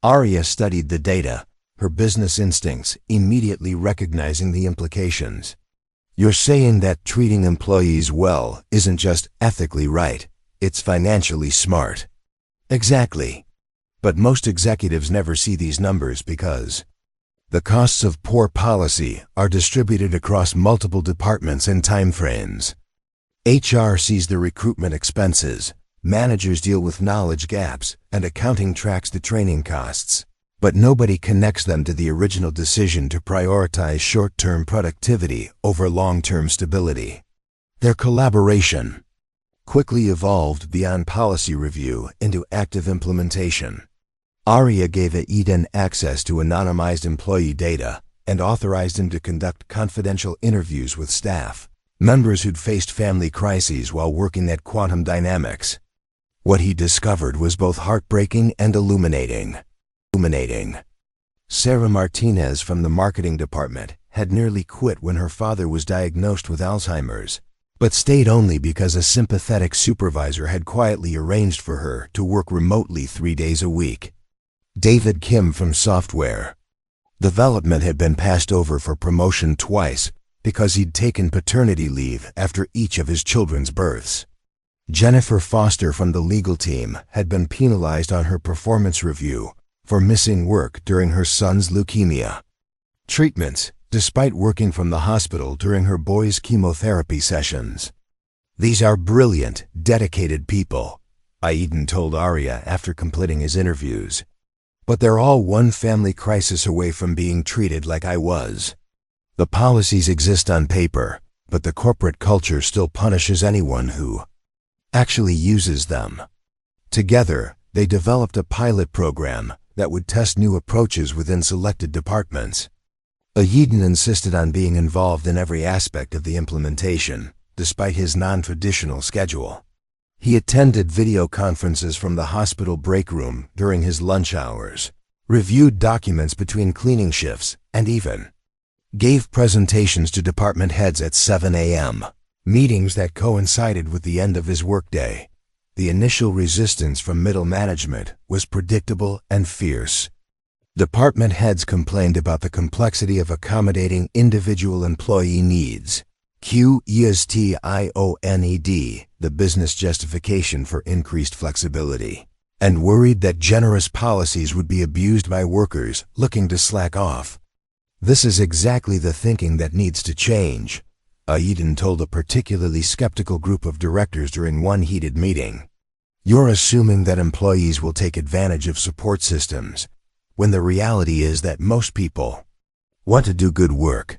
Arya studied the data, her business instincts immediately recognizing the implications. "You're saying that treating employees well isn't just ethically right, it's financially smart." "Exactly. But most executives never see these numbers because the costs of poor policy are distributed across multiple departments and timeframes. HR sees the recruitment expenses, managers deal with knowledge gaps, and accounting tracks the training costs. But nobody connects them to the original decision to prioritize short-term productivity over long-term stability." Their collaboration quickly evolved beyond policy review into active implementation. Arya gave Aiden access to anonymized employee data and authorized him to conduct confidential interviews with staff members who'd faced family crises while working at Quantum Dynamics. What he discovered was both heartbreaking and illuminating. Sarah Martinez from the marketing department had nearly quit when her father was diagnosed with Alzheimer's, but stayed only because a sympathetic supervisor had quietly arranged for her to work remotely 3 days a week. David Kim from software development had been passed over for promotion twice because he'd taken paternity leave after each of his children's births. Jennifer Foster from the legal team had been penalized on her performance review for missing work during her son's leukemia treatments, despite working from the hospital during her boy's chemotherapy sessions. "These are brilliant, dedicated people," Aiden told Arya after completing his interviews. "But they're all one family crisis away from being treated like I was. The policies exist on paper, but the corporate culture still punishes anyone who actually uses them." Together, they developed a pilot program that would test new approaches within selected departments. Aiden insisted on being involved in every aspect of the implementation, despite his non-traditional schedule. He attended video conferences from the hospital break room during his lunch hours, reviewed documents between cleaning shifts, and even gave presentations to department heads at 7 a.m., meetings that coincided with the end of his workday. The initial resistance from middle management was predictable and fierce. Department heads complained about the complexity of accommodating individual employee needs. Questioned the business justification for increased flexibility, and worried that generous policies would be abused by workers looking to slack off. This is exactly the thinking that needs to change, Aiden told a particularly skeptical group of directors during one heated meeting. You're assuming that employees will take advantage of support systems, when the reality is that most people want to do good work.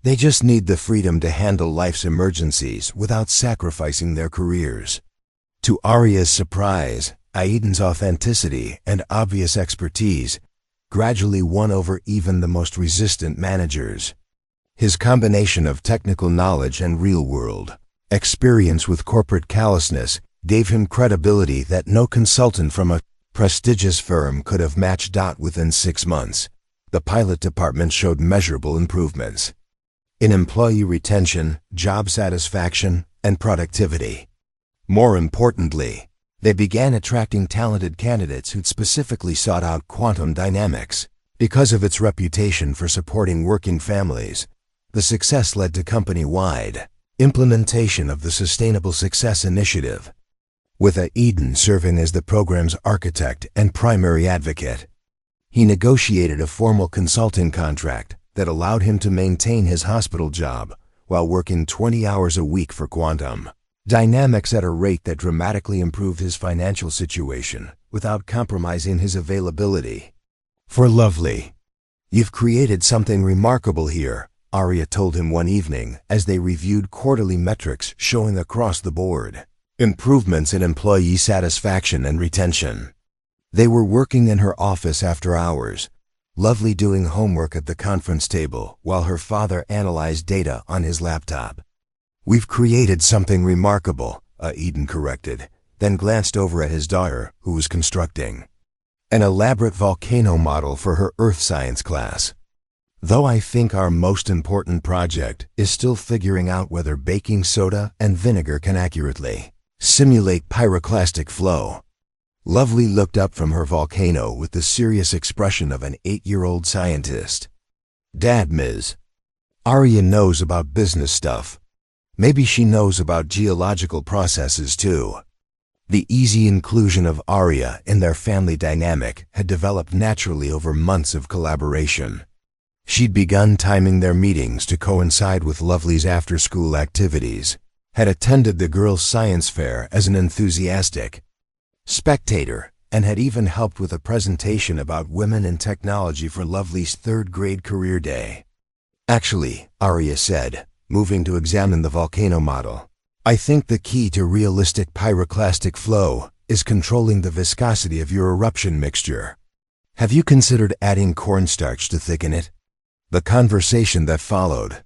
They just need the freedom to handle life's emergencies without sacrificing their careers. To Arya's surprise, Aiden's authenticity and obvious expertise gradually won over even the most resistant managers. His combination of technical knowledge and real-world experience with corporate callousness gave him credibility that no consultant from a prestigious firm could have matched. Within 6 months, the pilot department showed measurable improvements in employee retention, job satisfaction, and productivity. More importantly, they began attracting talented candidates who'd specifically sought out quantum dynamics. Because of its reputation for supporting working families, the success led to company-wide implementation of the Sustainable Success Initiative, with Aiden serving as the program's architect and primary advocate. He negotiated a formal consulting contract that allowed him to maintain his hospital job while working 20 hours a week for Quantum Dynamics at a rate that dramatically improved his financial situation without compromising his availability for Lovely. You've created something remarkable here, Arya told him one evening as they reviewed quarterly metrics showing across the board improvements in employee satisfaction and retention. They were working in her office after hours, Lovely doing homework at the conference table while her father analyzed data on his laptop. We've created something remarkable, Aiden corrected, then glanced over at his daughter, who was constructing an elaborate volcano model for her earth science class. Though I think our most important project is still figuring out whether baking soda and vinegar can accurately simulate pyroclastic flow. Lovely looked up from her volcano with the serious expression of an 8-year-old scientist. Dad, Ms. Arya knows about business stuff. Maybe she knows about geological processes too. The easy inclusion of Arya in their family dynamic had developed naturally over months of collaboration. She'd begun timing their meetings to coincide with Lovely's after-school activities, had attended the girls' science fair as an enthusiastic spectator, and had even helped with a presentation about women in technology for Lovely's 3rd grade career day. Actually, Arya said, moving to examine the volcano model, I think the key to realistic pyroclastic flow is controlling the viscosity of your eruption mixture. Have you considered adding cornstarch to thicken it? The conversation that followed,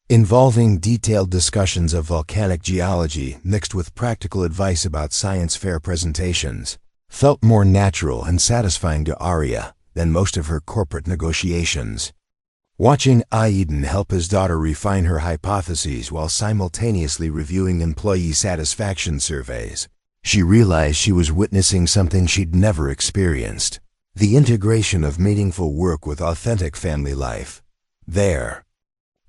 involving detailed discussions of volcanic geology mixed with practical advice about science fair presentations, felt more natural and satisfying to Arya than most of her corporate negotiations. Watching Aiden help his daughter refine her hypotheses while simultaneously reviewing employee satisfaction surveys, she realized she was witnessing something she'd never experienced: the integration of meaningful work with authentic family life. Their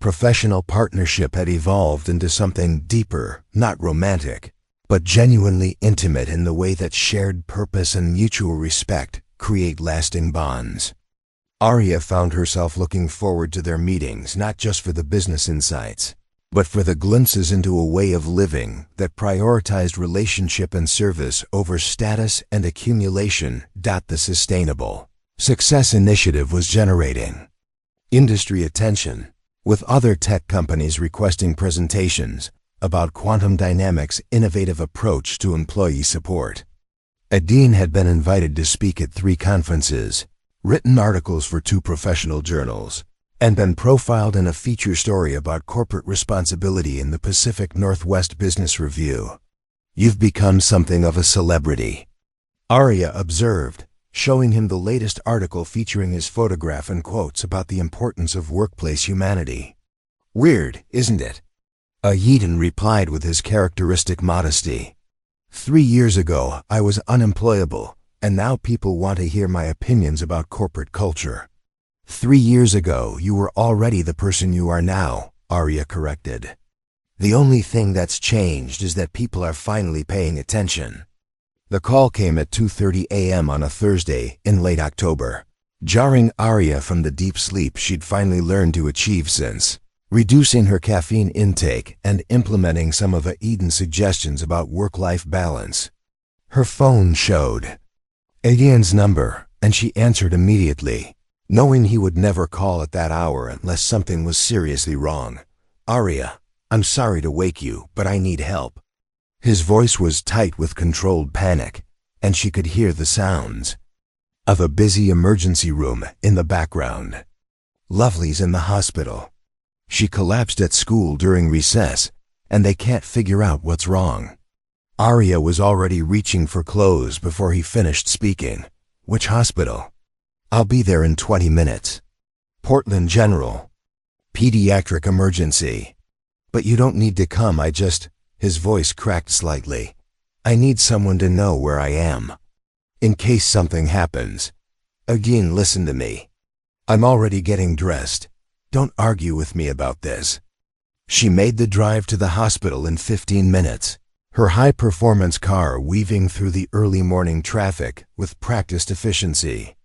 professional partnership had evolved into something deeper, not romantic, but genuinely intimate in the way that shared purpose and mutual respect create lasting bonds. Arya found herself looking forward to their meetings not just for the business insights, but for the glimpses into a way of living that prioritized relationship and service over status and accumulation. The Sustainable Success Initiative was generating industry attention, with other tech companies requesting presentations about Quantum Dynamics' innovative approach to employee support. Aiden had been invited to speak at 3 conferences, written articles for 2 professional journals, and been profiled in a feature story about corporate responsibility in the Pacific Northwest Business Review. You've become something of a celebrity, Arya observed, showing him the latest article featuring his photograph and quotes about the importance of workplace humanity. Weird, isn't it? Aiden replied with his characteristic modesty. 3 years ago, I was unemployable, and now people want to hear my opinions about corporate culture. 3 years ago, you were already the person you are now, Arya corrected. The only thing that's changed is that people are finally paying attention. The call came at 2:30 a.m. on a Thursday in late October, jarring Arya from the deep sleep she'd finally learned to achieve since reducing her caffeine intake and implementing some of Eden's suggestions about work-life balance. Her phone showed Eden's number, and she answered immediately, knowing he would never call at that hour unless something was seriously wrong. "Arya, I'm sorry to wake you, but I need help." His voice was tight with controlled panic, and she could hear the sounds of a busy emergency room in the background. "Lovely's in the hospital. She collapsed at school during recess, and they can't figure out what's wrong." Arya was already reaching for clothes before he finished speaking. "Which hospital?" "I'll be there in 20 minutes. Portland General. Pediatric emergency. But you don't need to come, His voice cracked slightly. "I need someone to know where I am. In case something happens. Again, listen to me. I'm already getting dressed. Don't argue with me about this." She made the drive to the hospital in 15 minutes, her high-performance car weaving through the early morning traffic with practiced efficiency.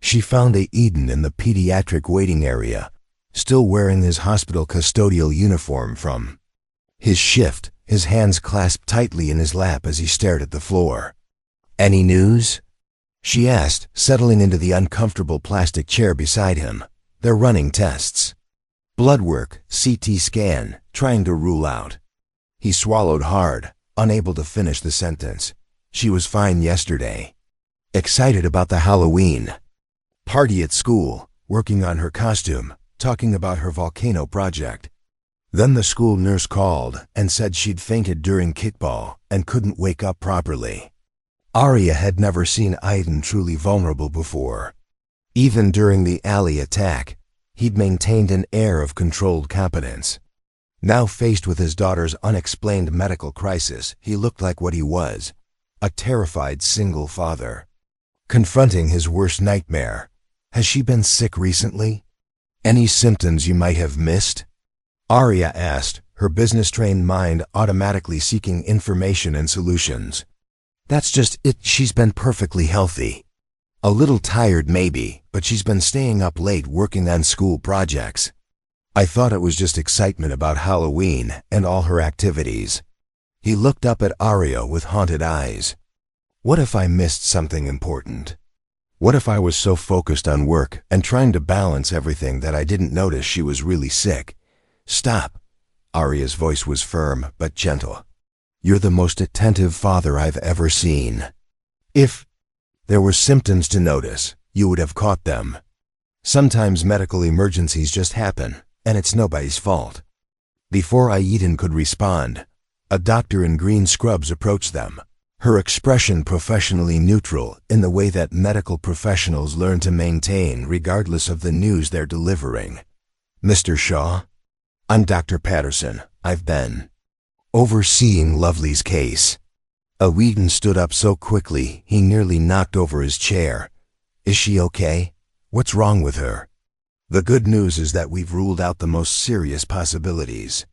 She found Eden in the pediatric waiting area, still wearing his hospital custodial uniform from his shift, his hands clasped tightly in his lap as he stared at the floor. "Any news?" she asked, settling into the uncomfortable plastic chair beside him. "They're running tests. Blood work, CT scan, trying to rule out." He swallowed hard, unable to finish the sentence. "She was fine yesterday. Excited about the Halloween party at school, working on her costume, talking about her volcano project. Then the school nurse called and said she'd fainted during kickball and couldn't wake up properly." Arya had never seen Eden truly vulnerable before. Even during the alley attack, he'd maintained an air of controlled competence. Now faced with his daughter's unexplained medical crisis, he looked like what he was, a terrified single father, confronting his worst nightmare. "Has she been sick recently? Any symptoms you might have missed?" Arya asked, her business-trained mind automatically seeking information and solutions. "That's just it. She's been perfectly healthy. A little tired maybe, but she's been staying up late working on school projects. I thought it was just excitement about Halloween and all her activities." He looked up at Arya with haunted eyes. "What if I missed something important? What if I was so focused on work and trying to balance everything that I didn't notice she was really sick?" "Stop." Arya's voice was firm but gentle. "You're the most attentive father I've ever seen. If there were symptoms to notice, you would have caught them. Sometimes medical emergencies just happen, and it's nobody's fault." Before Eden could respond, a doctor in green scrubs approached them, her expression professionally neutral in the way that medical professionals learn to maintain regardless of the news they're delivering. "Mr. Shaw? I'm Dr. Patterson. I've been overseeing Lovely's case." Eden stood up so quickly he nearly knocked over his chair. "Is she okay? What's wrong with her?" "The good news is that we've ruled out the most serious possibilities.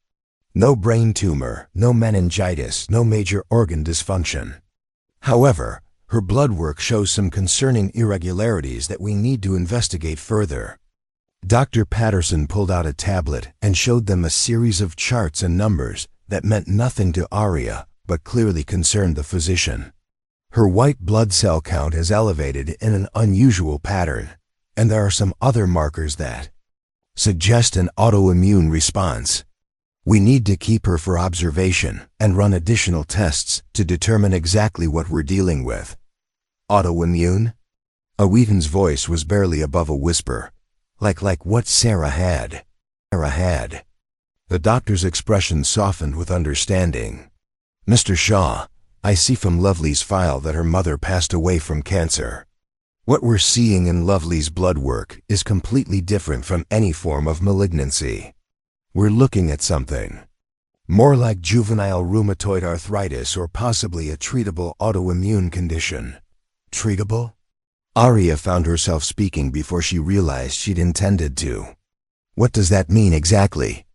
No brain tumor, no meningitis, no major organ dysfunction. However, her blood work shows some concerning irregularities that we need to investigate further." Dr. Patterson pulled out a tablet and showed them a series of charts and numbers that meant nothing to Arya but clearly concerned the physician. "Her white blood cell count is elevated in an unusual pattern, and there are some other markers that suggest an autoimmune response. We need to keep her for observation and run additional tests to determine exactly what we're dealing with." "Autoimmune?" Eden's voice was barely above a whisper. Like what Sarah had. The doctor's expression softened with understanding. "Mr. Shaw, I see from Lovely's file that her mother passed away from cancer. What we're seeing in Lovely's blood work is completely different from any form of malignancy. We're looking at something more like juvenile rheumatoid arthritis or possibly a treatable autoimmune condition." Treatable? Arya found herself speaking before she realized she'd intended to. What does that mean exactly?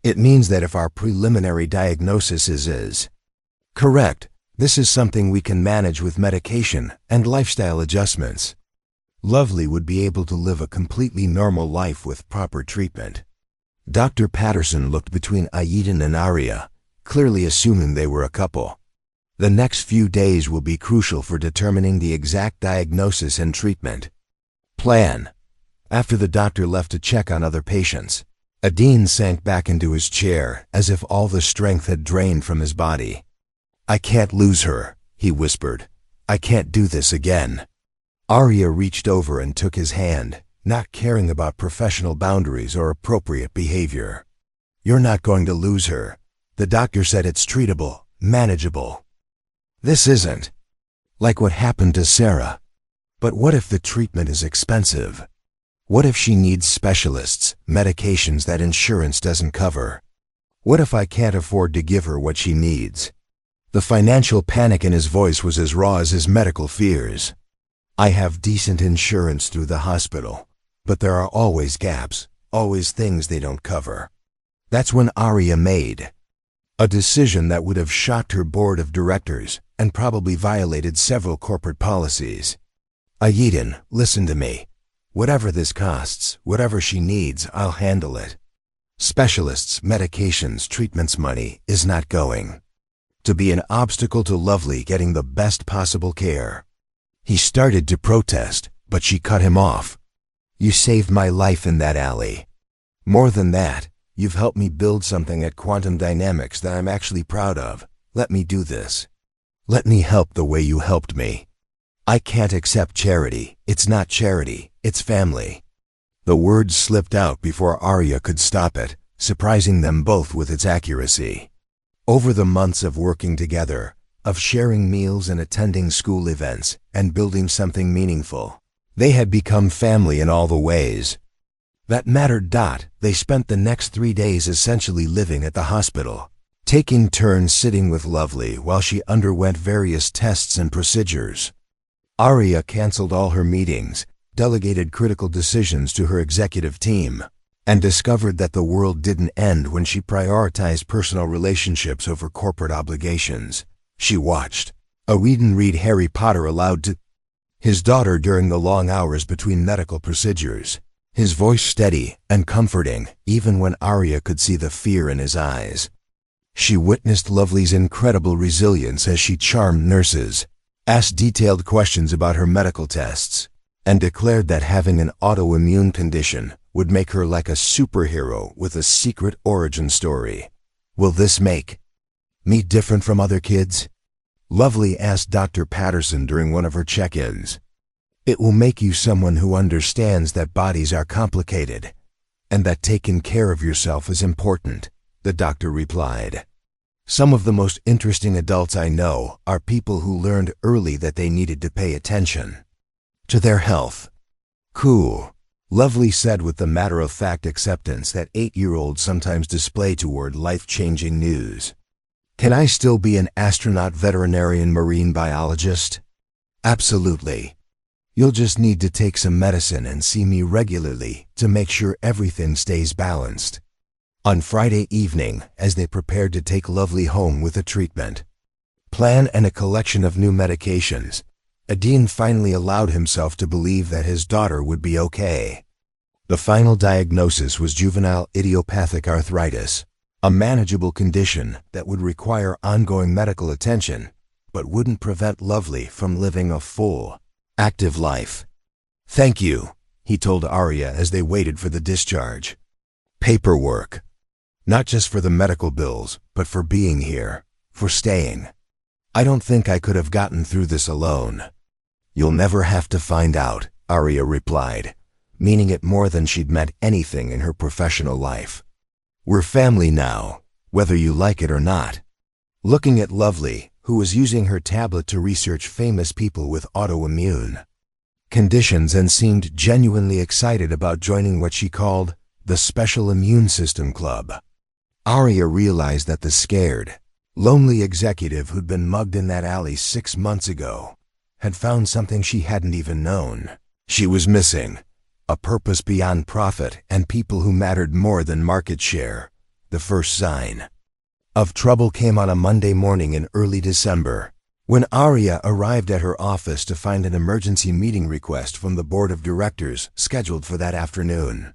It means that if our preliminary diagnosis is correct, this is something we can manage with medication and lifestyle adjustments. Lovely would be able to live a completely normal life with proper treatment. Dr. Patterson looked between Aiden and Arya, clearly assuming they were a couple. The next few days will be crucial for determining the exact diagnosis and treatment plan. After the doctor left to check on other patients, Aiden sank back into his chair as if all the strength had drained from his body. "I can't lose her," he whispered. "I can't do this again." Arya reached over and took his hand, not caring about professional boundaries or appropriate behavior. "You're not going to lose her. The doctor said it's treatable, manageable. This isn't like what happened to Sarah. But what if the treatment is expensive? What if she needs specialists, medications that insurance doesn't cover? What if I can't afford to give her what she needs?" The financial panic in his voice was as raw as his medical fears. "I have decent insurance through the hospital, but there are always gaps, always things they don't cover." That's when Arya made a decision that would have shocked her board of directors and probably violated several corporate policies. "Aiden, listen to me. Whatever this costs, whatever she needs, I'll handle it. Specialists, medications, treatments money is not going to be an obstacle to Lovely getting the best possible care." He started to protest, but she cut him off. "You saved my life in that alley. More than that, you've helped me build something at Quantum Dynamics that I'm actually proud of. Let me do this. Let me help the way you helped me. I can't accept charity. It's not charity, it's family." The words slipped out before Arya could stop it, surprising them both with its accuracy. Over the months of working together, of sharing meals and attending school events, and building something meaningful, they had become family in all the ways that mattered. They spent the next 3 days essentially living at the hospital, taking turns sitting with Lovely while she underwent various tests and procedures. Arya canceled all her meetings, delegated critical decisions to her executive team, and discovered that the world didn't end when she prioritized personal relationships over corporate obligations. She watched Aiden read Harry Potter aloud to his daughter during the long hours between medical procedures, his voice steady and comforting even when Arya could see the fear in his eyes. She witnessed Lovely's incredible resilience as she charmed nurses, asked detailed questions about her medical tests, and declared that having an autoimmune condition would make her like a superhero with a secret origin story. "Will this make me different from other kids?" Lovely asked Dr. Patterson during one of her check-ins. "It will make you someone who understands that bodies are complicated, and that taking care of yourself is important," the doctor replied. "Some of the most interesting adults I know are people who learned early that they needed to pay attention to their health." "Cool," Lovely said with the matter-of-fact acceptance that 8-year-olds sometimes display toward life-changing news. "Can I still be an astronaut, veterinarian, marine biologist?" "Absolutely. You'll just need to take some medicine and see me regularly to make sure everything stays balanced." On Friday evening, as they prepared to take Lovely home with a treatment plan and a collection of new medications, Aiden finally allowed himself to believe that his daughter would be okay. The final diagnosis was juvenile idiopathic arthritis, a manageable condition that would require ongoing medical attention, but wouldn't prevent Lovely from living a full, active life. "Thank you," he told Arya as they waited for the discharge. "Paperwork. Not just for the medical bills, but for being here, for staying. I don't think I could have gotten through this alone." "You'll never have to find out," Arya replied, meaning it more than she'd meant anything in her professional life. "We're family now, whether you like it or not." Looking at Lovely, who was using her tablet to research famous people with autoimmune conditions and seemed genuinely excited about joining what she called the Special Immune System Club, Arya realized that the scared, lonely executive who'd been mugged in that alley 6 months ago had found something she hadn't even known. She was missing a purpose beyond profit and people who mattered more than market share. The first sign of trouble came on a Monday morning in early December, when Arya arrived at her office to find an emergency meeting request from the board of directors scheduled for that afternoon.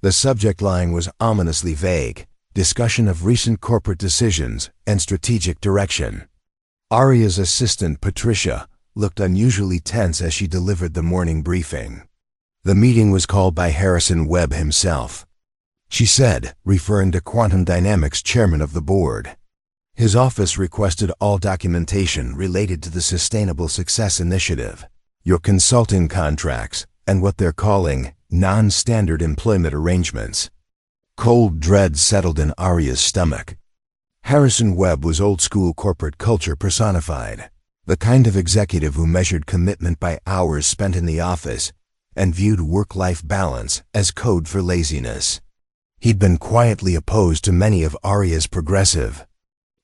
The subject line was ominously vague: discussion of recent corporate decisions and strategic direction. Arya's assistant, Patricia, looked unusually tense as she delivered the morning briefing. The meeting was called by Harrison Webb himself, she said, referring to Quantum Dynamics' chairman of the board. His office requested all documentation related to the Sustainable Success Initiative, your consulting contracts, and what they're calling non-standard employment arrangements. Cold dread settled in Arya's stomach. Harrison Webb was old-school corporate culture personified, the kind of executive who measured commitment by hours spent in the office and viewed work-life balance as code for laziness. He'd been quietly opposed to many of Arya's progressive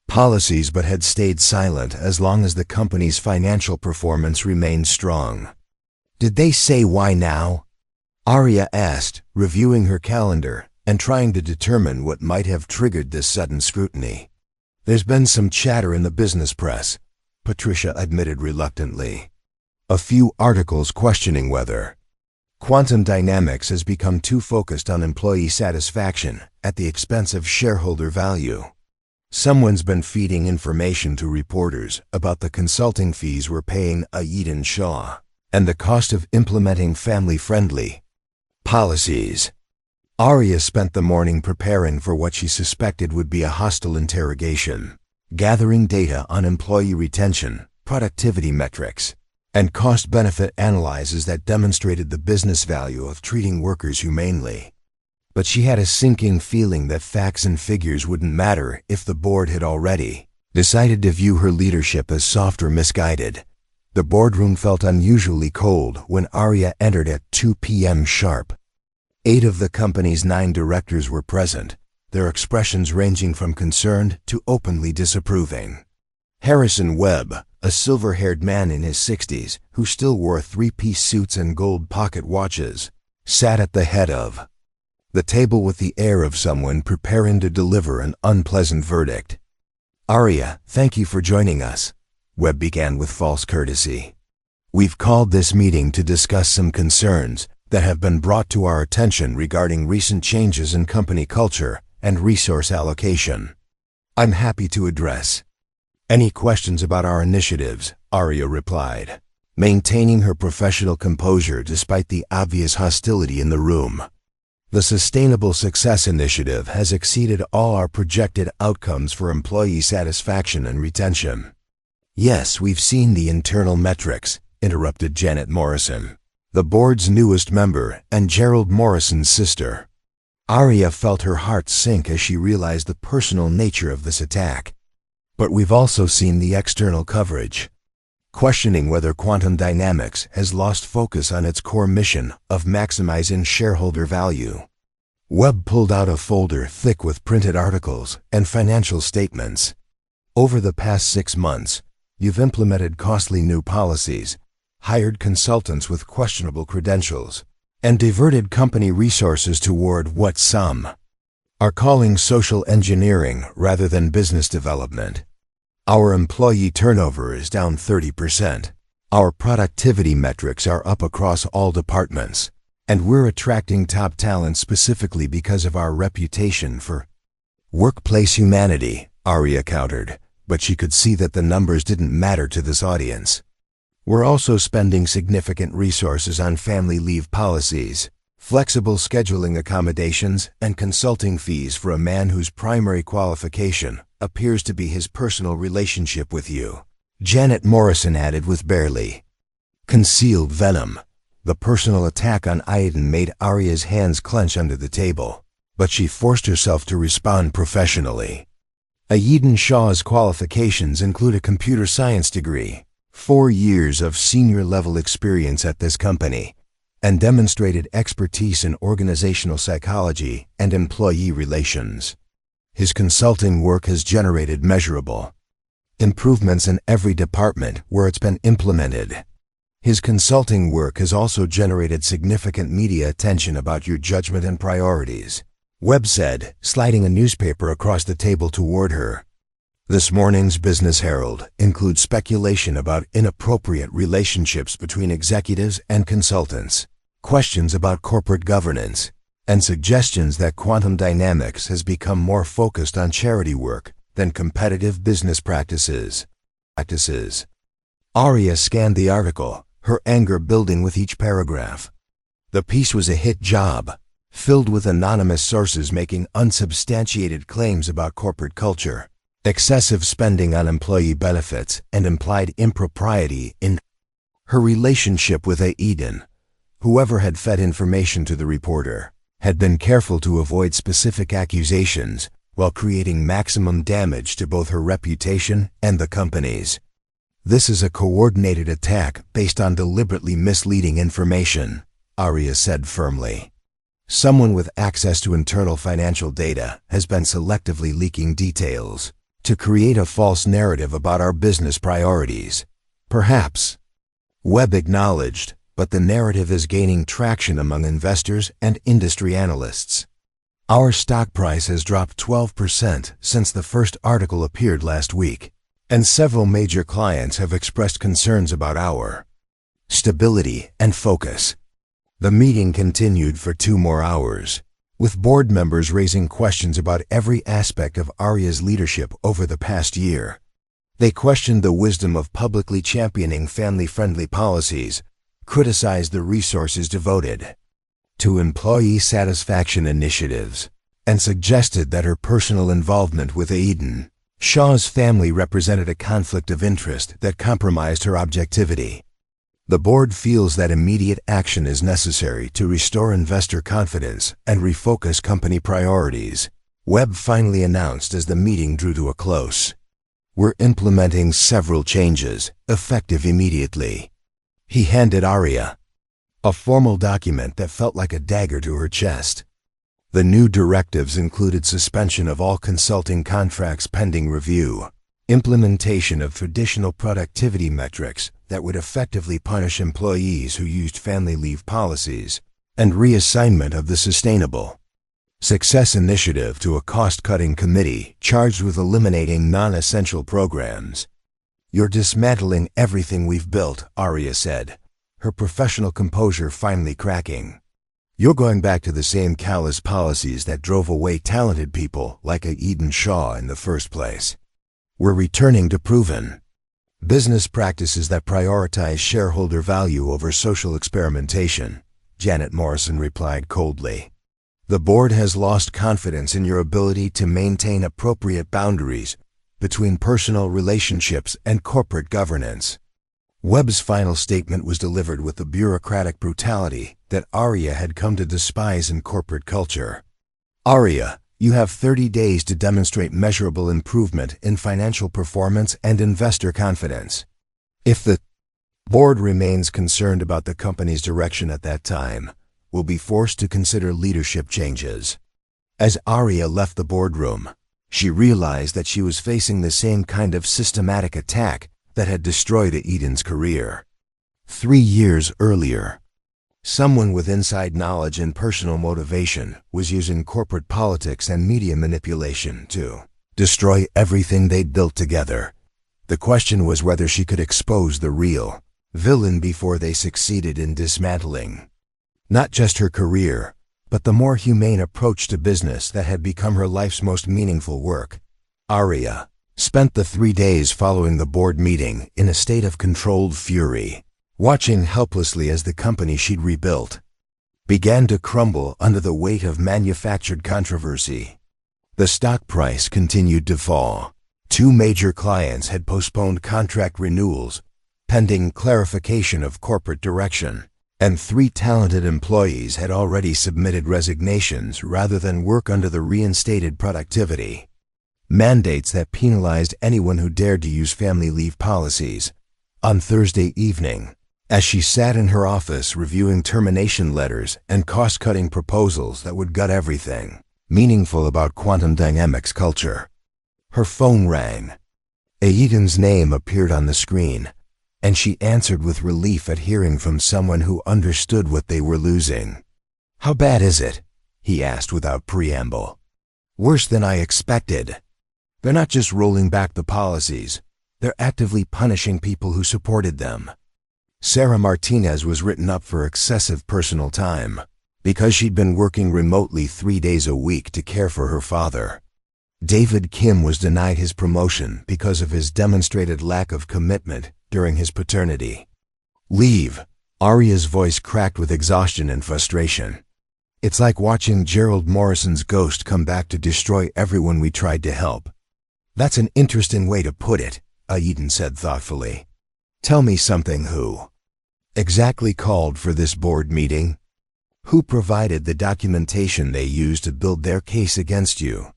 policies but had stayed silent as long as the company's financial performance remained strong. Did they say why now? Arya asked, reviewing her calendar and trying to determine what might have triggered this sudden scrutiny. There's been some chatter in the business press, Patricia admitted reluctantly. A few articles questioning whether Quantum Dynamics has become too focused on employee satisfaction at the expense of shareholder value. Someone's been feeding information to reporters about the consulting fees we're paying Aiden Shaw and the cost of implementing family-friendly policies. Arya spent the morning preparing for what she suspected would be a hostile interrogation, gathering data on employee retention, productivity metrics, and cost-benefit analyses that demonstrated the business value of treating workers humanely. But she had a sinking feeling that facts and figures wouldn't matter if the board had already decided to view her leadership as soft or misguided. The boardroom felt unusually cold when Arya entered at 2 p.m. sharp. 8 of the company's 9 directors were present, their expressions ranging from concerned to openly disapproving. Harrison Webb, a silver-haired man in his 60s who still wore 3-piece suits and gold pocket watches, sat at the head of the table with the air of someone preparing to deliver an unpleasant verdict. Arya, thank you for joining us, Webb began with false courtesy. We've called this meeting to discuss some concerns that have been brought to our attention regarding recent changes in company culture and resource allocation. I'm happy to address any questions about our initiatives, Arya replied, maintaining her professional composure despite the obvious hostility in the room. The Sustainable Success Initiative has exceeded all our projected outcomes for employee satisfaction and retention. Yes, we've seen the internal metrics, interrupted Janet Morrison, the board's newest member and Gerald Morrison's sister. Arya felt her heart sink as she realized the personal nature of this attack. But we've also seen the external coverage, questioning whether Quantum Dynamics has lost focus on its core mission of maximizing shareholder value. Webb pulled out a folder thick with printed articles and financial statements. Over the past 6 months, you've implemented costly new policies, hired consultants with questionable credentials, and diverted company resources toward what some are calling social engineering rather than business development. Our employee turnover is down 30%. Our productivity metrics are up across all departments, and we're attracting top talent specifically because of our reputation for workplace humanity, Arya countered, but she could see that the numbers didn't matter to this audience. We're also spending significant resources on family leave policies, flexible scheduling accommodations, and consulting fees for a man whose primary qualification appears to be his personal relationship with you, Janet Morrison added with barely concealed venom. The personal attack on Aiden made Arya's hands clench under the table, but she forced herself to respond professionally. Aiden Shaw's qualifications include a computer science degree, 4 years of senior-level experience at this company, and demonstrated expertise in organizational psychology and employee relations. His consulting work has generated measurable improvements in every department where it's been implemented, His consulting work has also generated significant media attention about your judgment and priorities, Webb said, sliding a newspaper across the table toward her. This morning's Business Herald includes speculation about inappropriate relationships between executives and consultants, questions about corporate governance, and suggestions that quantum dynamics has become more focused on charity work than competitive business practices. Arya scanned the article, her anger building with each paragraph. The piece was a hit job, filled with anonymous sources making unsubstantiated claims about corporate culture, excessive spending on employee benefits, and implied impropriety in her relationship with Eden. Whoever had fed information to the reporter had been careful to avoid specific accusations while creating maximum damage to both her reputation and the company's. This is a coordinated attack based on deliberately misleading information, Arya said firmly. Someone with access to internal financial data has been selectively leaking details to create a false narrative about our business priorities. Perhaps, Webb acknowledged, but the narrative is gaining traction among investors and industry analysts. Our stock price has dropped 12% since the first article appeared last week, and several major clients have expressed concerns about our stability and focus. The meeting continued for 2 more hours, with board members raising questions about every aspect of Arya's leadership over the past year. They questioned the wisdom of publicly championing family-friendly policies, criticized the resources devoted to employee satisfaction initiatives, and suggested that her personal involvement with Eden Shaw's family represented a conflict of interest that compromised her objectivity. The board feels that immediate action is necessary to restore investor confidence and refocus company priorities, Webb finally announced as the meeting drew to a close. We're implementing several changes, effective immediately. He handed Arya a formal document that felt like a dagger to her chest. The new directives included suspension of all consulting contracts pending review, implementation of traditional productivity metrics that would effectively punish employees who used family leave policies, and reassignment of the Sustainable Success Initiative to a cost-cutting committee charged with eliminating non-essential programs. You're dismantling everything we've built, Arya said, her professional composure finally cracking. You're going back to the same callous policies that drove away talented people like Eden Shaw in the first place. We're returning to proven business practices that prioritize shareholder value over social experimentation, Janet Morrison replied coldly. The board has lost confidence in your ability to maintain appropriate boundaries between personal relationships and corporate governance. Webb's final statement was delivered with the bureaucratic brutality that Arya had come to despise in corporate culture. Arya, you have 30 days to demonstrate measurable improvement in financial performance and investor confidence. If the board remains concerned about the company's direction at that time, we'll be forced to consider leadership changes. As Arya left the boardroom, she realized that she was facing the same kind of systematic attack that had destroyed Eden's career. 3 years earlier, someone with inside knowledge and personal motivation was using corporate politics and media manipulation to destroy everything they'd built together. The question was whether she could expose the real villain before they succeeded in dismantling not just her career, but the more humane approach to business that had become her life's most meaningful work. Arya spent the 3 days following the board meeting in a state of controlled fury, watching helplessly as the company she'd rebuilt began to crumble under the weight of manufactured controversy. The stock price continued to fall. 2 major clients had postponed contract renewals pending clarification of corporate direction, and 3 talented employees had already submitted resignations rather than work under the reinstated productivity mandates that penalized anyone who dared to use family leave policies. On Thursday evening, as she sat in her office reviewing termination letters and cost-cutting proposals that would gut everything meaningful about quantum dynamics culture, her phone rang. Eden's name appeared on the screen. and she answered with relief at hearing from someone who understood what they were losing. "How bad is it?" he asked without preamble. "Worse than I expected. They're not just rolling back the policies, they're actively punishing people who supported them." Sarah Martinez was written up for excessive personal time because she'd been working remotely 3 days a week to care for her father. David Kim was denied his promotion because of his demonstrated lack of commitment during his paternity leave. Aria's voice cracked with exhaustion and frustration. "It's like watching Gerald Morrison's ghost come back to destroy everyone we tried to help." "That's an interesting way to put it," Aiden said thoughtfully. "Tell me something. Who exactly called for this board meeting? Who provided the documentation they used to build their case against you?"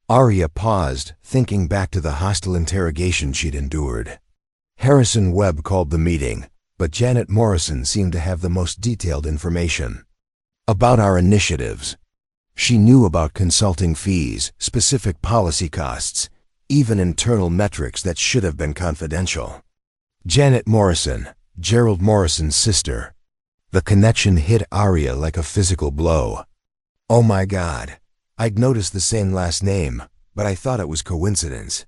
Aria paused, thinking back to the hostile interrogation she'd endured. Harrison Webb called the meeting, but Janet Morrison seemed to have the most detailed information about our initiatives. She knew about consulting fees, specific policy costs, even internal metrics that should have been confidential. Janet Morrison, Gerald Morrison's sister. The connection hit Aria like a physical blow. "Oh my God, I'd noticed the same last name, but I thought it was coincidence.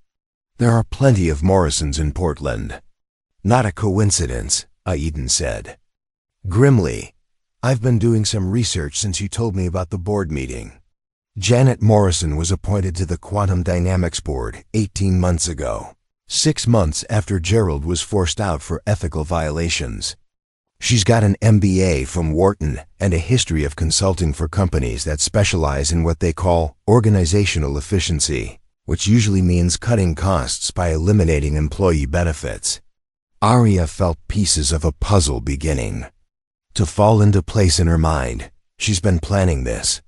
There are plenty of Morrisons in Portland." "Not a coincidence," Aiden said grimly. "I've been doing some research since you told me about the board meeting. Janet Morrison was appointed to the Quantum Dynamics Board 18 months ago, 6 months after Gerald was forced out for ethical violations. She's got an MBA from Wharton and a history of consulting for companies that specialize in what they call organizational efficiency, which usually means cutting costs by eliminating employee benefits." Aria felt pieces of a puzzle beginning to fall into place in her mind. She's been planning this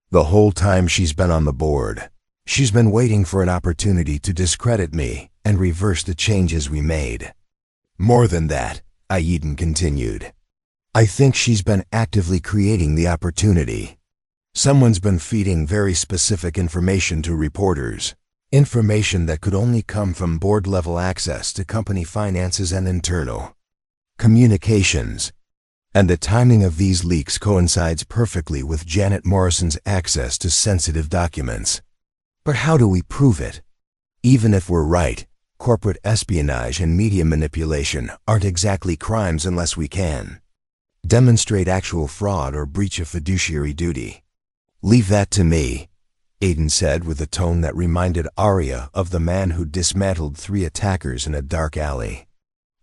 the whole time she's been on the board. She's been waiting for an opportunity to discredit me and reverse the changes we made. "More than that," Aiden continued, "I think she's been actively creating the opportunity. Someone's been feeding very specific information to reporters, information that could only come from board-level access to company finances and internal communications. And the timing of these leaks coincides perfectly with Janet Morrison's access to sensitive documents. But how do we prove it? Even if we're right, corporate espionage and media manipulation aren't exactly crimes unless we can demonstrate actual fraud or breach of fiduciary duty." "Leave that to me," Aiden said with a tone that reminded Aria of the man who dismantled 3 attackers in a dark alley.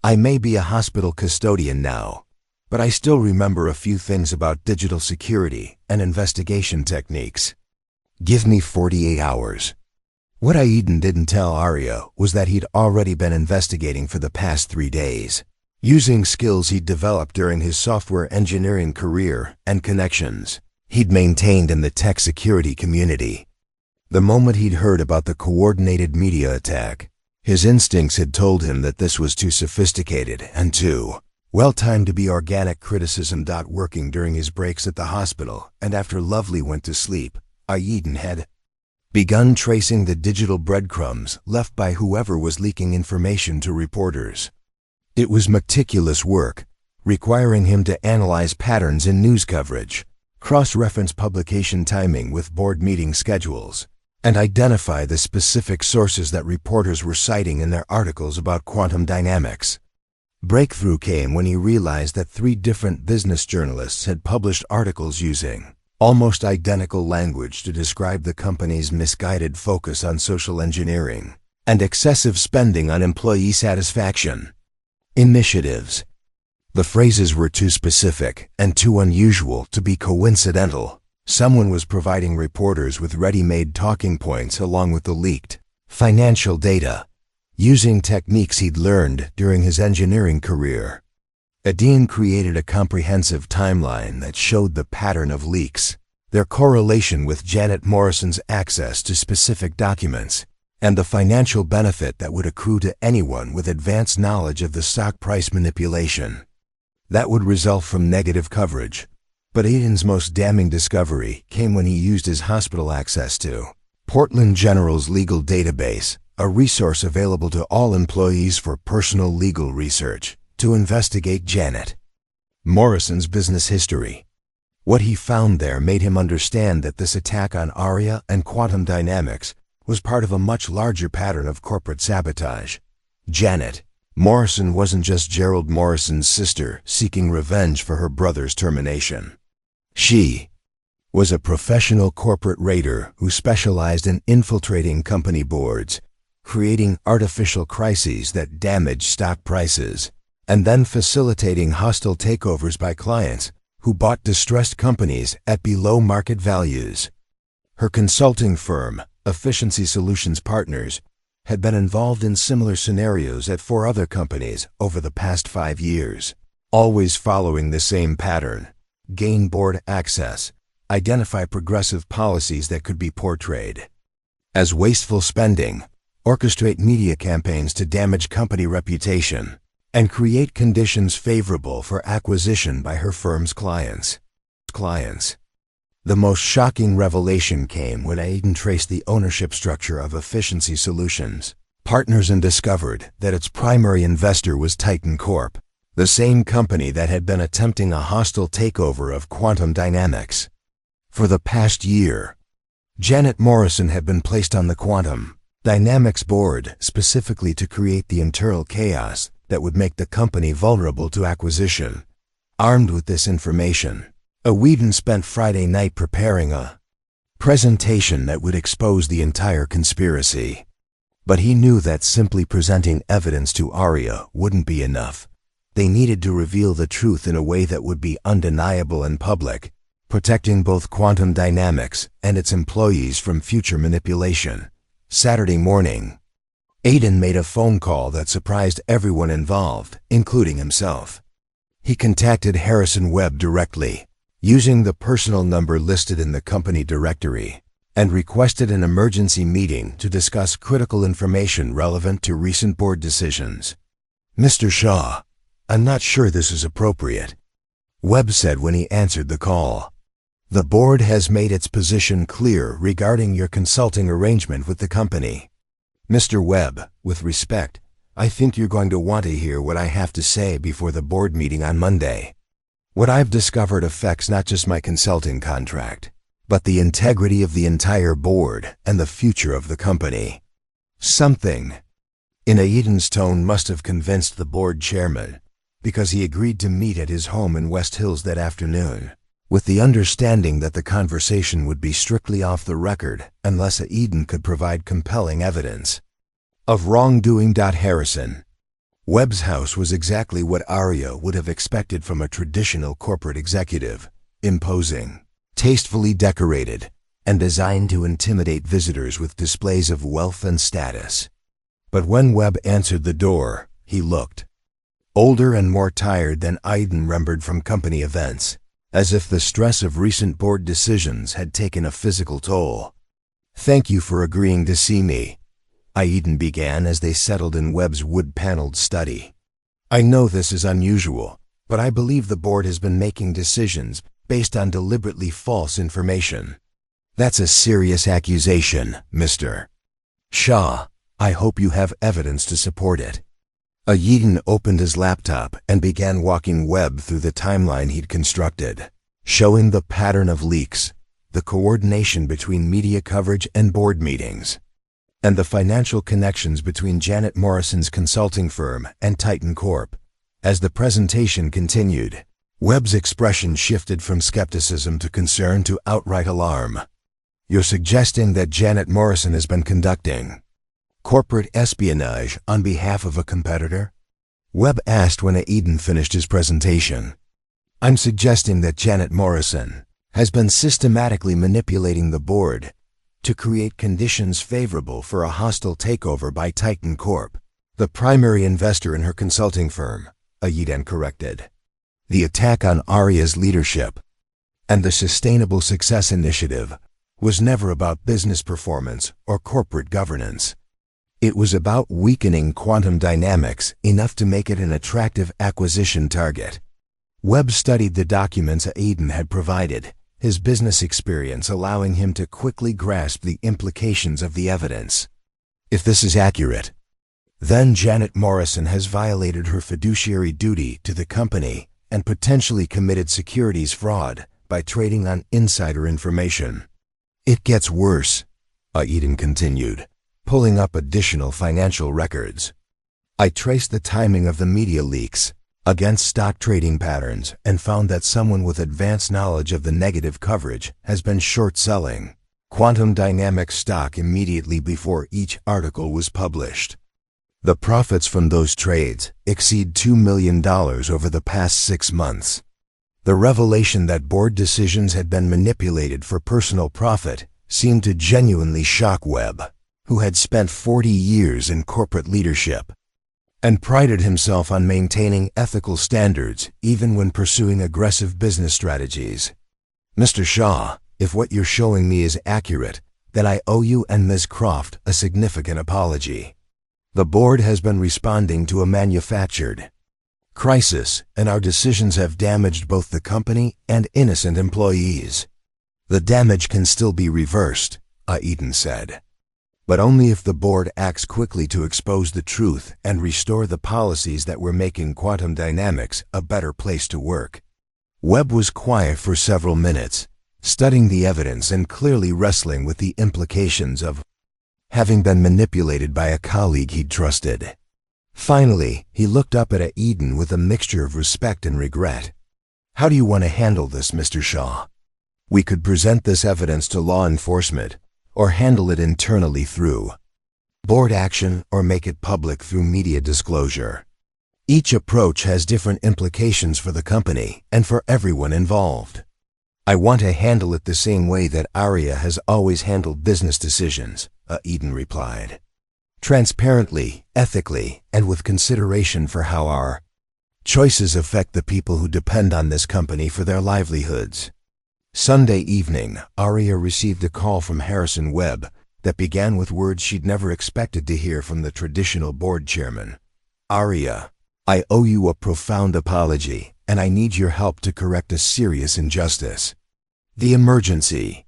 "I may be a hospital custodian now, but I still remember a few things about digital security and investigation techniques. Give me 48 hours. What Aiden didn't tell Aria was that he'd already been investigating for the past 3 days, using skills he'd developed during his software engineering career and connections he'd maintained in the tech security community. The moment he'd heard about the coordinated media attack, his instincts had told him that this was too sophisticated and too well-timed to be organic criticism. Working during his breaks at the hospital and after Lovely went to sleep, Aiden had begun tracing the digital breadcrumbs left by whoever was leaking information to reporters. It was meticulous work, requiring him to analyze patterns in news coverage, cross-reference publication timing with board meeting schedules, and identify the specific sources that reporters were citing in their articles about quantum dynamics. Breakthrough came when he realized that 3 different business journalists had published articles using almost identical language to describe the company's misguided focus on social engineering and excessive spending on employee satisfaction initiatives. The phrases were too specific and too unusual to be coincidental. Someone was providing reporters with ready-made talking points along with the leaked financial data, using techniques he'd learned during his engineering career. Aiden created a comprehensive timeline that showed the pattern of leaks, their correlation with Janet Morrison's access to specific documents, and the financial benefit that would accrue to anyone with advanced knowledge of the stock price manipulation that would result from negative coverage. But Aiden's most damning discovery came when he used his hospital access to Portland General's legal database, a resource available to all employees for personal legal research, to investigate Janet Morrison's business history. What he found there made him understand that this attack on Aria and quantum dynamics was part of a much larger pattern of corporate sabotage. Janet Morrison wasn't just Gerald Morrison's sister seeking revenge for her brother's termination. She was a professional corporate raider who specialized in infiltrating company boards, creating artificial crises that damaged stock prices, and then facilitating hostile takeovers by clients who bought distressed companies at below market values. Her consulting firm, Efficiency Solutions Partners, had been involved in similar scenarios at 4 other companies over the past 5 years, always following the same pattern: gain board access, identify progressive policies that could be portrayed as wasteful spending, orchestrate media campaigns to damage company reputation, and create conditions favorable for acquisition by her firm's clients. The most shocking revelation came when Aiden traced the ownership structure of Efficiency Solutions Partners and discovered that its primary investor was Titan Corp, the same company that had been attempting a hostile takeover of Quantum Dynamics. For the past year, Janet Morrison had been placed on the Quantum Dynamics board specifically to create the internal chaos that would make the company vulnerable to acquisition. Armed with this information, Whedon spent Friday night preparing a presentation that would expose the entire conspiracy. But he knew that simply presenting evidence to Aria wouldn't be enough. They needed to reveal the truth in a way that would be undeniable and public, protecting both Quantum Dynamics and its employees from future manipulation. Saturday morning, Aiden made a phone call that surprised everyone involved, including himself. He contacted Harrison Webb directly, using the personal number listed in the company directory, and requested an emergency meeting to discuss critical information relevant to recent board decisions. "Mr. Shaw, I'm not sure this is appropriate," Webb said when he answered the call. "The board has made its position clear regarding your consulting arrangement with the company. Mr. Webb, with respect, I think you're going to want to hear what I have to say before the board meeting on Monday. What I've discovered affects not just my consulting contract, but the integrity of the entire board and the future of the company." Something in Aiden's tone must have convinced the board chairman, because he agreed to meet at his home in West Hills that afternoon, with the understanding that the conversation would be strictly off the record unless Aiden could provide compelling evidence of wrongdoing. Harrison Webb's house was exactly what Aria would have expected from a traditional corporate executive: imposing, tastefully decorated, and designed to intimidate visitors with displays of wealth and status. But when Webb answered the door, he looked older and more tired than Aiden remembered from company events, as if the stress of recent board decisions had taken a physical toll. "Thank you for agreeing to see me," Aiden began as they settled in Webb's wood-paneled study. "I know this is unusual, but I believe the board has been making decisions based on deliberately false information." "That's a serious accusation, Mr. Shaw. I hope you have evidence to support it." Aiden opened his laptop and began walking Webb through the timeline he'd constructed, showing the pattern of leaks, the coordination between media coverage and board meetings, and the financial connections between Janet Morrison's consulting firm and Titan Corp. As the presentation continued, Webb's expression shifted from skepticism to concern to outright alarm. "You're suggesting that Janet Morrison has been conducting corporate espionage on behalf of a competitor?" Webb asked when Aiden finished his presentation. "I'm suggesting that Janet Morrison has been systematically manipulating the board to create conditions favorable for a hostile takeover by Titan Corp., the primary investor in her consulting firm," Aiden corrected. "The attack on Aria's leadership and the Sustainable Success Initiative was never about business performance or corporate governance. It was about weakening Quantum Dynamics enough to make it an attractive acquisition target." Webb studied the documents Aiden had provided, his business experience allowing him to quickly grasp the implications of the evidence. "If this is accurate, Then Janet Morrison has violated her fiduciary duty to the company and potentially committed securities fraud by trading on insider information. It gets worse, Eden continued, pulling up additional financial records. I traced the timing of the media leaks against stock trading patterns and found that someone with advanced knowledge of the negative coverage has been short-selling Quantum Dynamics stock immediately before each article was published. The profits from those trades exceed $2 million over the past 6 months. The revelation that board decisions had been manipulated for personal profit seemed to genuinely shock Webb, who had spent 40 years in corporate leadership and prided himself on maintaining ethical standards even when pursuing aggressive business strategies. Mr. Shaw, if what you're showing me is accurate, then I owe you and Ms. Croft a significant apology. The board has been responding to a manufactured crisis, and our decisions have damaged both the company and innocent employees. The damage can still be reversed, Eden said, but only if the board acts quickly to expose the truth and restore the policies that were making Quantum Dynamics a better place to work. Webb was quiet for several minutes, studying the evidence and clearly wrestling with the implications of having been manipulated by a colleague he'd trusted. Finally, he looked up at Eden with a mixture of respect and regret. How do you want to handle this, Mr. Shaw? We could present this evidence to law enforcement, or handle it internally through board action, or make it public through media disclosure. Each approach has different implications for the company and for everyone involved. I want to handle it the same way that Aria has always handled business decisions, Eden replied. Transparently, ethically, and with consideration for how our choices affect the people who depend on this company for their livelihoods. Sunday evening, Aria received a call from Harrison Webb that began with words she'd never expected to hear from the traditional board chairman. Aria, I owe you a profound apology, and I need your help to correct a serious injustice. The emergency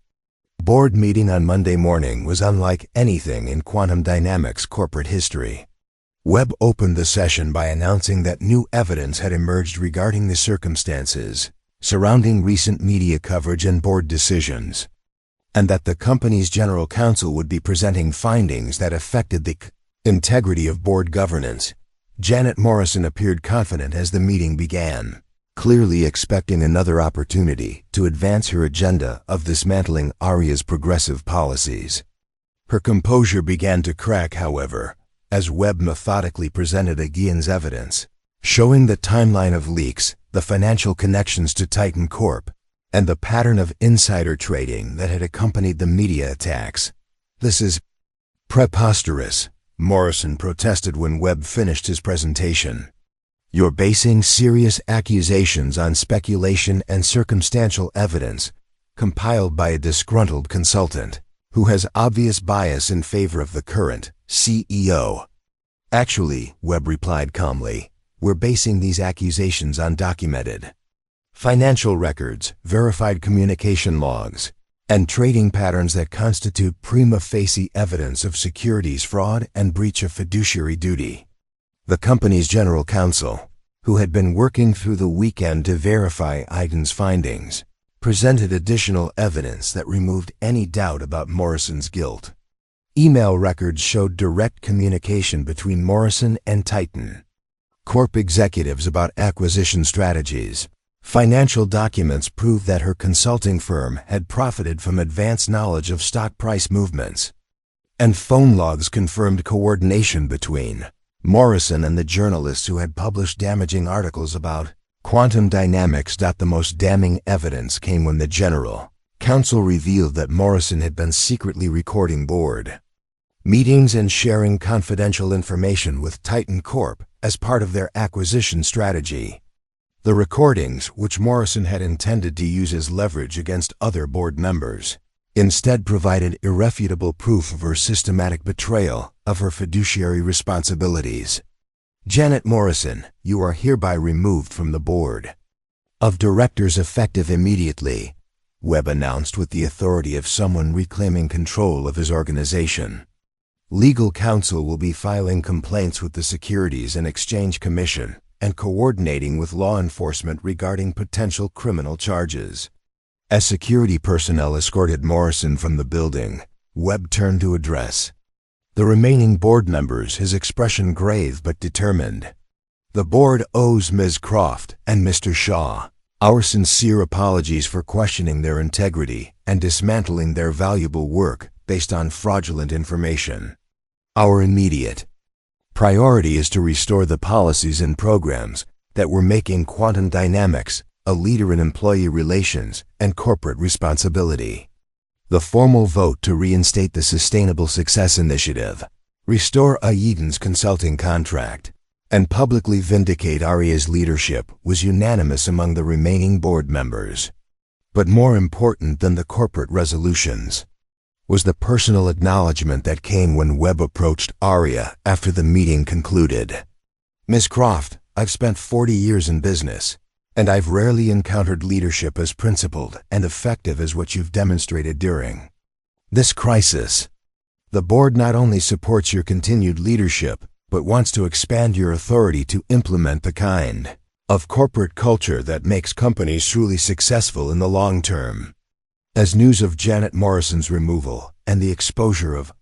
board meeting on Monday morning was unlike anything in Quantum Dynamics corporate history. Webb opened the session by announcing that new evidence had emerged regarding the circumstances surrounding recent media coverage and board decisions, and that the company's general counsel would be presenting findings that affected the integrity of board governance. Janet Morrison appeared confident as the meeting began, clearly expecting another opportunity to advance her agenda of dismantling Aria's progressive policies. Her composure began to crack, however, as Webb methodically presented Aguillan's evidence, showing the timeline of leaks, the financial connections to Titan Corp., and the pattern of insider trading that had accompanied the media attacks. This is preposterous, Morrison protested when Webb finished his presentation. You're basing serious accusations on speculation and circumstantial evidence compiled by a disgruntled consultant who has obvious bias in favor of the current CEO. Actually, Webb replied calmly, we're basing these accusations on documented financial records, verified communication logs, and trading patterns that constitute prima facie evidence of securities fraud and breach of fiduciary duty. The company's general counsel, who had been working through the weekend to verify Eden's findings, presented additional evidence that removed any doubt about Morrison's guilt. Email records showed direct communication between Morrison and Titan Corp executives about acquisition strategies. Financial documents proved that her consulting firm had profited from advanced knowledge of stock price movements, and phone logs confirmed coordination between Morrison and the journalists who had published damaging articles about Quantum Dynamics. The most damning evidence came when the general counsel revealed that Morrison had been secretly recording board meetings and sharing confidential information with Titan Corp. As part of their acquisition strategy. The recordings, which Morrison had intended to use as leverage against other board members, instead provided irrefutable proof of her systematic betrayal of her fiduciary responsibilities. Janet Morrison, you are hereby removed from the board of directors effective immediately, Webb announced with the authority of someone reclaiming control of his organization. Legal counsel will be filing complaints with the Securities and Exchange Commission and coordinating with law enforcement regarding potential criminal charges. As security personnel escorted Morrison from the building, Webb turned to address the remaining board members, his expression grave but determined. The board owes Ms. Croft and Mr. Shaw our sincere apologies for questioning their integrity and dismantling their valuable work based on fraudulent information. Our immediate priority is to restore the policies and programs that were making Quantum Dynamics a leader in employee relations and corporate responsibility. The formal vote to reinstate the Sustainable Success Initiative, restore Aiden's consulting contract, and publicly vindicate Aria's leadership was unanimous among the remaining board members. But more important than the corporate resolutions was the personal acknowledgement that came when Webb approached Aria after the meeting concluded. Ms. Croft, I've spent 40 years in business, and I've rarely encountered leadership as principled and effective as what you've demonstrated during this crisis. The board not only supports your continued leadership, but wants to expand your authority to implement the kind of corporate culture that makes companies truly successful in the long term. As news of Janet Morrison's removal and the exposure of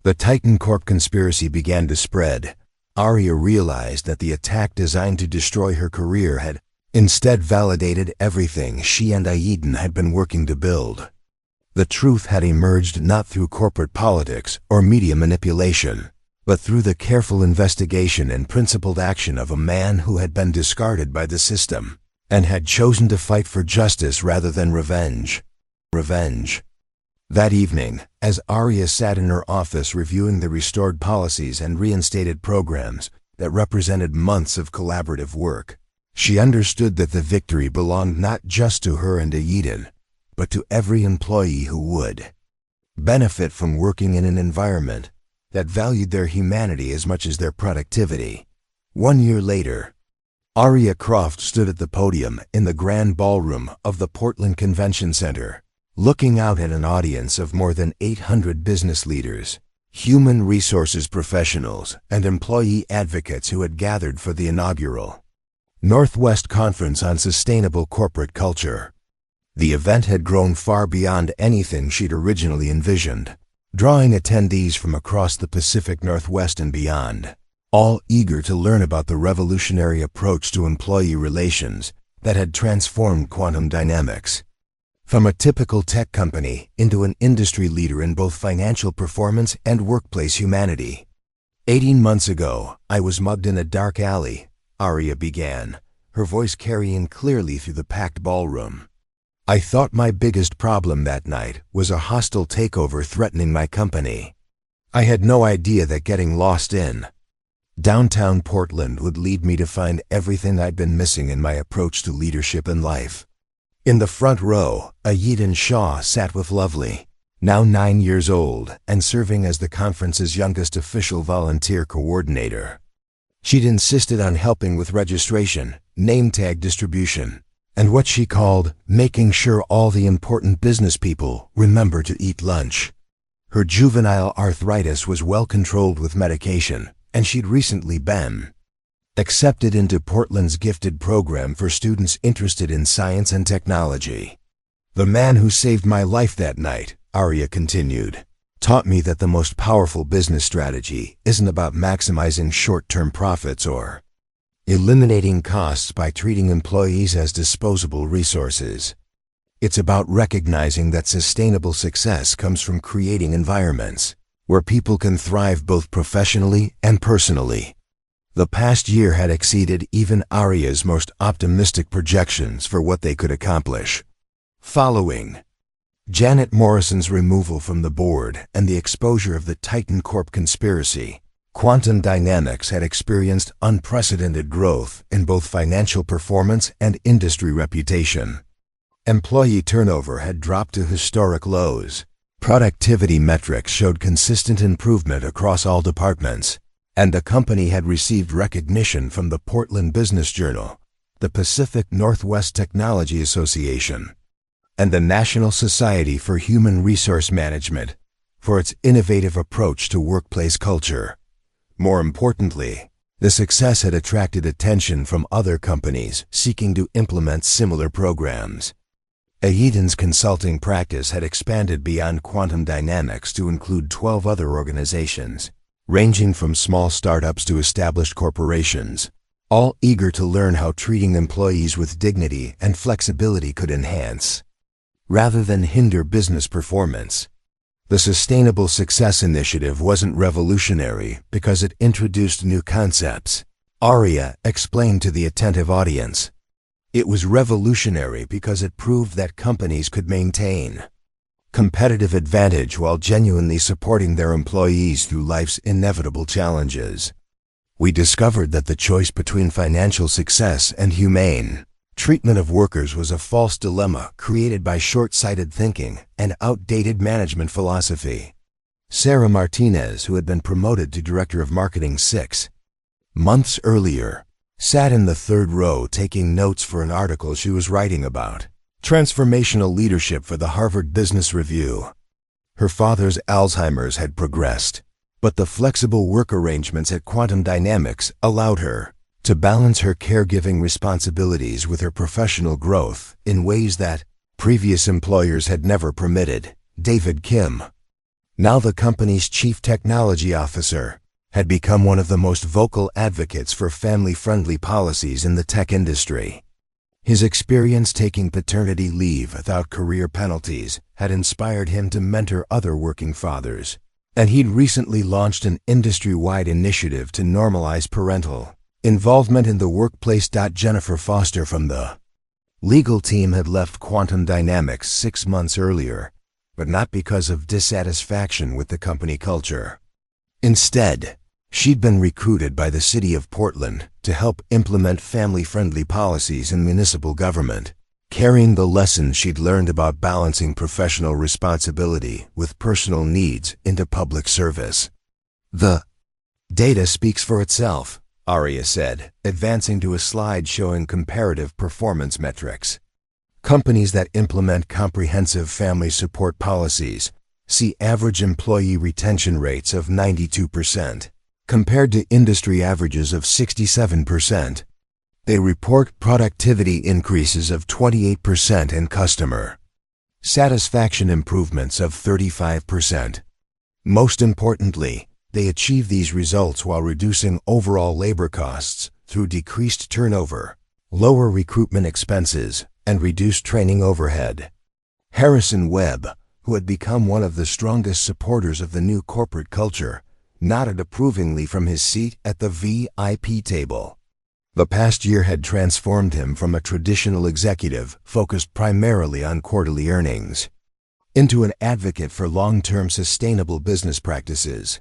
the Titan Corp conspiracy began to spread, Aria realized that the attack designed to destroy her career had instead validated everything she and Aiden had been working to build. The truth had emerged not through corporate politics or media manipulation, but through the careful investigation and principled action of a man who had been discarded by the system and had chosen to fight for justice rather than revenge. That evening, as Aria sat in her office reviewing the restored policies and reinstated programs that represented months of collaborative work, she understood that the victory belonged not just to her and Aiden, but to every employee who would benefit from working in an environment that valued their humanity as much as their productivity. 1 year later, Aria Croft stood at the podium in the grand ballroom of the Portland Convention Center, looking out at an audience of more than 800 business leaders, human resources professionals, and employee advocates who had gathered for the inaugural Northwest Conference on Sustainable Corporate Culture. The event had grown far beyond anything she'd originally envisioned, drawing attendees from across the Pacific Northwest and beyond, all eager to learn about the revolutionary approach to employee relations that had transformed Quantum Dynamics from a typical tech company into an industry leader in both financial performance and workplace humanity. 18 months ago, I was mugged in a dark alley, Aria began, her voice carrying clearly through the packed ballroom. I thought my biggest problem that night was a hostile takeover threatening my company. I had no idea that getting lost in downtown Portland would lead me to find everything I'd been missing in my approach to leadership and life. In the front row, Aiden Shaw sat with Lovely, now 9 years old and serving as the conference's youngest official volunteer coordinator. She'd insisted on helping with registration, name tag distribution, and what she called making sure all the important business people remember to eat lunch. Her juvenile arthritis was well controlled with medication, and she'd recently been accepted into Portland's gifted program for students interested in science and technology. The man who saved my life that night, Aria continued, taught me that the most powerful business strategy isn't about maximizing short-term profits or eliminating costs by treating employees as disposable resources. It's about recognizing that sustainable success comes from creating environments where people can thrive both professionally and personally. The past year had exceeded even Aria's most optimistic projections for what they could accomplish. Following Janet Morrison's removal from the board and the exposure of the Titan Corp conspiracy, Quantum Dynamics had experienced unprecedented growth in both financial performance and industry reputation. Employee turnover had dropped to historic lows. Productivity metrics showed consistent improvement across all departments, and the company had received recognition from the Portland Business Journal, the Pacific Northwest Technology Association, and the National Society for Human Resource Management for its innovative approach to workplace culture. More importantly, the success had attracted attention from other companies seeking to implement similar programs. Aiden's consulting practice had expanded beyond quantum dynamics to include 12 other organizations, ranging from small startups to established corporations, all eager to learn how treating employees with dignity and flexibility could enhance, rather than hinder business performance. The Sustainable Success Initiative wasn't revolutionary because it introduced new concepts, Aria explained to the attentive audience. It was revolutionary because it proved that companies could maintain competitive advantage while genuinely supporting their employees through life's inevitable challenges. We discovered that the choice between financial success and humane treatment of workers was a false dilemma created by short-sighted thinking and outdated management philosophy. Sarah Martinez, who had been promoted to Director of Marketing 6 months earlier, sat in the third row taking notes for an article she was writing about transformational leadership for the Harvard Business Review. Her father's Alzheimer's had progressed, but the flexible work arrangements at Quantum Dynamics allowed her to balance her caregiving responsibilities with her professional growth in ways that previous employers had never permitted. David Kim, now the company's chief technology officer, had become one of the most vocal advocates for family-friendly policies in the tech industry. His experience taking paternity leave without career penalties had inspired him to mentor other working fathers, and he'd recently launched an industry-wide initiative to normalize parental involvement in the workplace. Jennifer Foster from the legal team had left Quantum Dynamics 6 months earlier, but not because of dissatisfaction with the company culture. Instead, she'd been recruited by the city of Portland to help implement family-friendly policies in municipal government, carrying the lessons she'd learned about balancing professional responsibility with personal needs into public service. The data speaks for itself, Aria said, advancing to a slide showing comparative performance metrics. Companies that implement comprehensive family support policies see average employee retention rates of 92%. Compared to industry averages of 67%. They report productivity increases of 28% and customer satisfaction improvements of 35%. Most importantly, they achieve these results while reducing overall labor costs through decreased turnover, lower recruitment expenses, and reduced training overhead. Harrison Webb, who had become one of the strongest supporters of the new corporate culture, nodded approvingly from his seat at the VIP table. The past year had transformed him from a traditional executive focused primarily on quarterly earnings into an advocate for long-term sustainable business practices.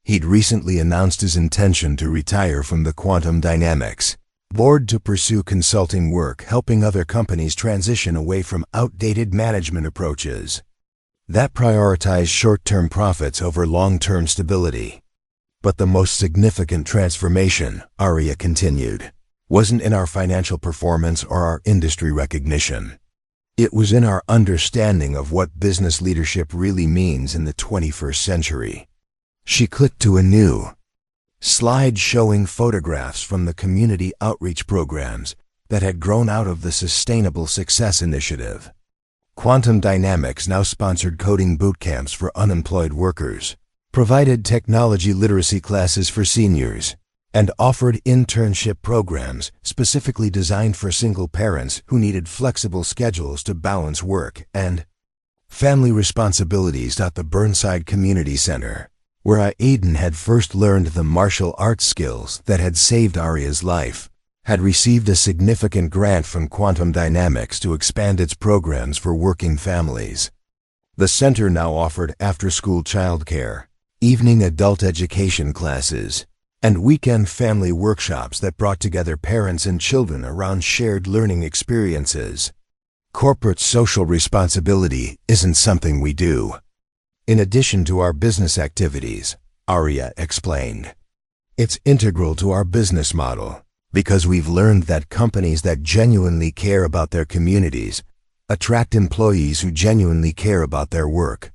He'd recently announced his intention to retire from the Quantum Dynamics board to pursue consulting work helping other companies transition away from outdated management approaches that prioritize short-term profits over long-term stability. But the most significant transformation, Aria continued, wasn't in our financial performance or our industry recognition. It was in our understanding of what business leadership really means in the 21st century. She clicked to a new slide showing photographs from the community outreach programs that had grown out of the Sustainable Success Initiative. Quantum Dynamics now sponsored coding boot camps for unemployed workers, provided technology literacy classes for seniors, and offered internship programs specifically designed for single parents who needed flexible schedules to balance work and family responsibilities. At the Burnside Community Center, where Aiden had first learned the martial arts skills that had saved Aria's life, had received a significant grant from Quantum Dynamics to expand its programs for working families. The center now offered after-school childcare, evening adult education classes, and weekend family workshops that brought together parents and children around shared learning experiences. Corporate social responsibility isn't something we do in addition to our business activities, Aria explained. It's integral to our business model, because we've learned that companies that genuinely care about their communities attract employees who genuinely care about their work.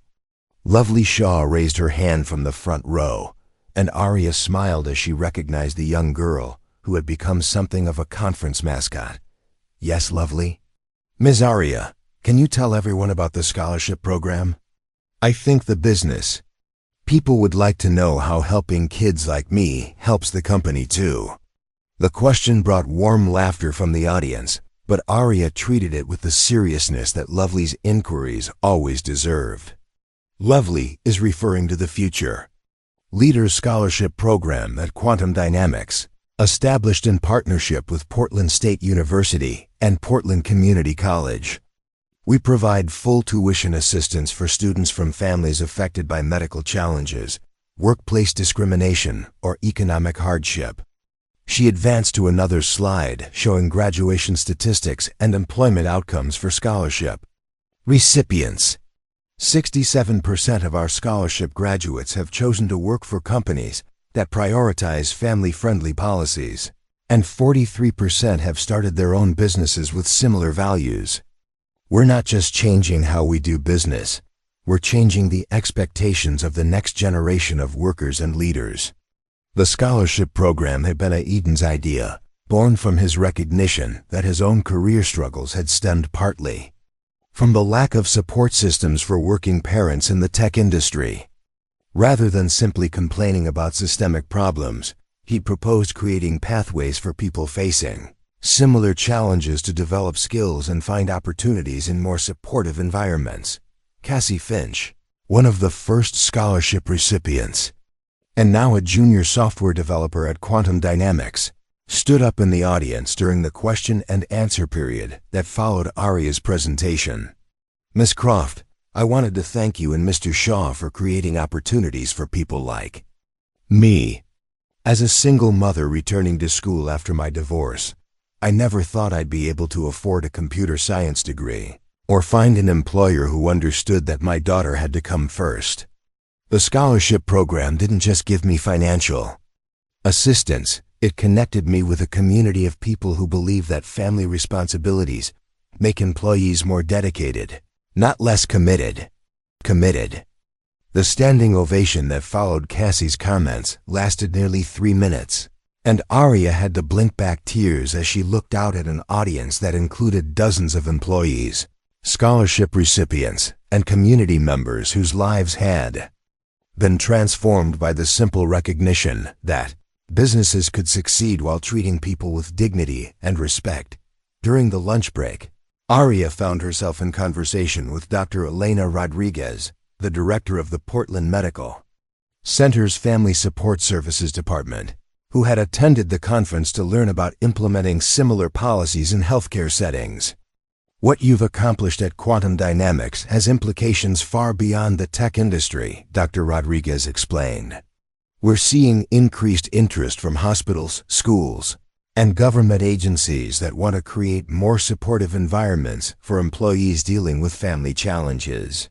Lovely Shaw raised her hand from the front row, and Arya smiled as she recognized the young girl who had become something of a conference mascot. Yes, Lovely? Ms. Arya, can you tell everyone about the scholarship program? I think the business. People would like to know how helping kids like me helps the company too. The question brought warm laughter from the audience, but Arya treated it with the seriousness that Lovely's inquiries always deserved. Lovely is referring to the future. Leaders Scholarship Program at Quantum Dynamics, established in partnership with Portland State University and Portland Community College. We provide full tuition assistance for students from families affected by medical challenges, workplace discrimination, or economic hardship. She advanced to another slide showing graduation statistics and employment outcomes for scholarship recipients. 67% of our scholarship graduates have chosen to work for companies that prioritize family-friendly policies, and 43% have started their own businesses with similar values. We're not just changing how we do business, we're changing the expectations of the next generation of workers and leaders. The scholarship program had been Aidan's idea, born from his recognition that his own career struggles had stemmed partly from the lack of support systems for working parents in the tech industry. Rather than simply complaining about systemic problems, he proposed creating pathways for people facing similar challenges to develop skills and find opportunities in more supportive environments. Cassie Finch, one of the first scholarship recipients, and now a junior software developer at Quantum Dynamics, stood up in the audience during the question and answer period that followed Arya's presentation. Ms. Croft, I wanted to thank you and Mr. Shaw for creating opportunities for people like me. As a single mother returning to school after my divorce, I never thought I'd be able to afford a computer science degree or find an employer who understood that my daughter had to come first. The scholarship program didn't just give me financial assistance, it connected me with a community of people who believe that family responsibilities make employees more dedicated, not less committed. The standing ovation that followed Cassie's comments lasted nearly 3 minutes, and Arya had to blink back tears as she looked out at an audience that included dozens of employees, scholarship recipients, and community members whose lives had been transformed by the simple recognition that businesses could succeed while treating people with dignity and respect. During the lunch break, Arya found herself in conversation with Dr. Elena Rodriguez, the director of the Portland Medical Center's Family Support Services Department, who had attended the conference to learn about implementing similar policies in healthcare settings. What you've accomplished at Quantum Dynamics has implications far beyond the tech industry, Dr. Rodriguez explained. We're seeing increased interest from hospitals, schools, and government agencies that want to create more supportive environments for employees dealing with family challenges.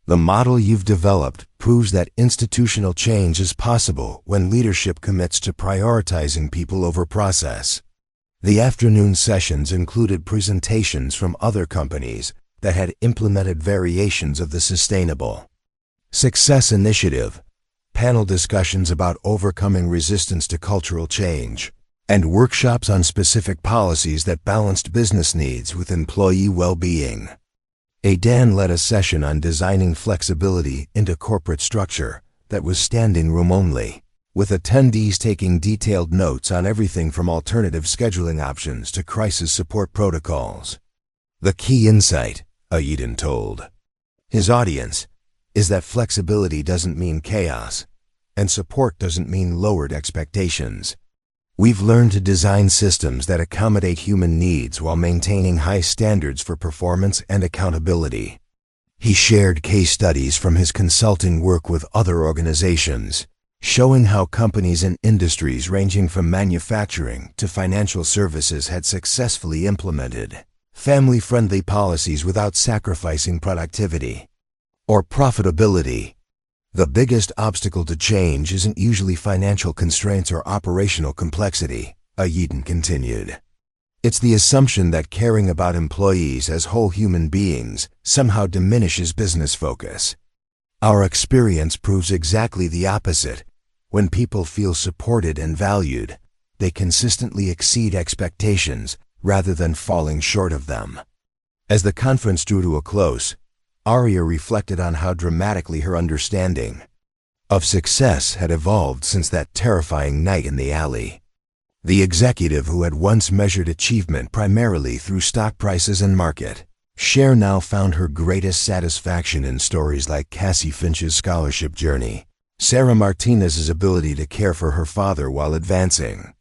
The model you've developed proves that institutional change is possible when leadership commits to prioritizing people over process. The afternoon sessions included presentations from other companies that had implemented variations of the Sustainable Success Initiative, panel discussions about overcoming resistance to cultural change, and workshops on specific policies that balanced business needs with employee well-being. Aidan led a session on designing flexibility into corporate structure that was standing room only, with attendees taking detailed notes on everything from alternative scheduling options to crisis support protocols. The key insight, Aidan told his audience, is that flexibility doesn't mean chaos, and support doesn't mean lowered expectations. We've learned to design systems that accommodate human needs while maintaining high standards for performance and accountability. He shared case studies from his consulting work with other organizations, showing how companies in industries ranging from manufacturing to financial services had successfully implemented family-friendly policies without sacrificing productivity or profitability. The biggest obstacle to change isn't usually financial constraints or operational complexity, Aidan continued. It's the assumption that caring about employees as whole human beings somehow diminishes business focus. Our experience proves exactly the opposite. When people feel supported and valued, they consistently exceed expectations rather than falling short of them. As the conference drew to a close, Arya reflected on how dramatically her understanding of success had evolved since that terrifying night in the alley. The executive who had once measured achievement primarily through stock prices and market share now found her greatest satisfaction in stories like Cassie Finch's scholarship journey, Sarah Martinez's ability to care for her father while advancing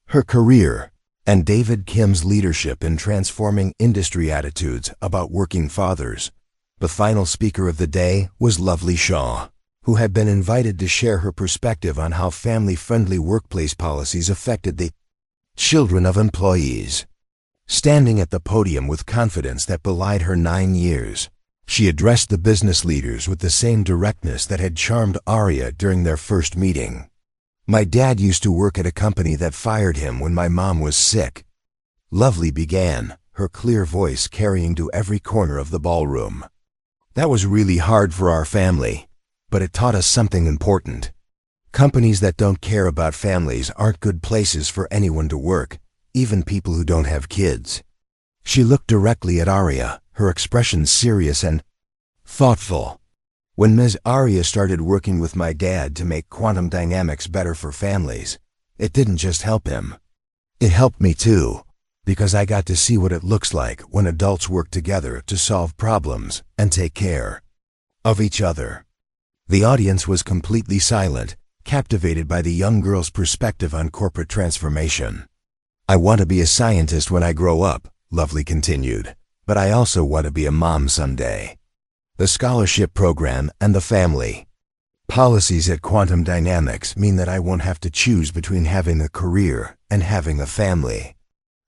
her career, and David Kim's leadership in transforming industry attitudes about working fathers. The final speaker of the day was Lovely Shaw, who had been invited to share her perspective on how family-friendly workplace policies affected the children of employees. Standing at the podium with confidence that belied her 9 years, she addressed the business leaders with the same directness that had charmed Arya during their first meeting. "My dad used to work at a company that fired him when my mom was sick," Lovely began, her clear voice carrying to every corner of the ballroom. "That was really hard for our family, but it taught us something important. Companies that don't care about families aren't good places for anyone to work, even people who don't have kids." She looked directly at Arya, her expression serious and thoughtful. "When Ms. Arya started working with my dad to make quantum dynamics better for families, it didn't just help him. It helped me too, because I got to see what it looks like when adults work together to solve problems and take care of each other." The audience was completely silent, captivated by the young girl's perspective on corporate transformation. "I want to be a scientist when I grow up," Lovely continued, "but I also want to be a mom someday. The scholarship program and the family policies at Quantum Dynamics mean that I won't have to choose between having a career and having a family.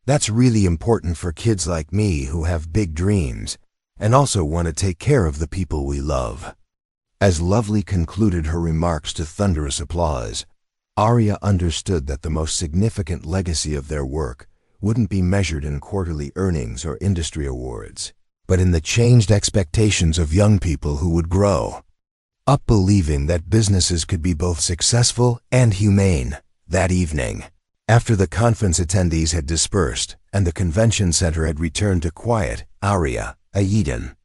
That's really important for kids like me who have big dreams and also want to take care of the people we love." As Lovely concluded her remarks to thunderous applause, Arya understood that the most significant legacy of their work wouldn't be measured in quarterly earnings or industry awards, but in the changed expectations of young people who would grow up believing that businesses could be both successful and humane. That evening, after the conference attendees had dispersed and the convention center had returned to quiet, Arya, Aiden,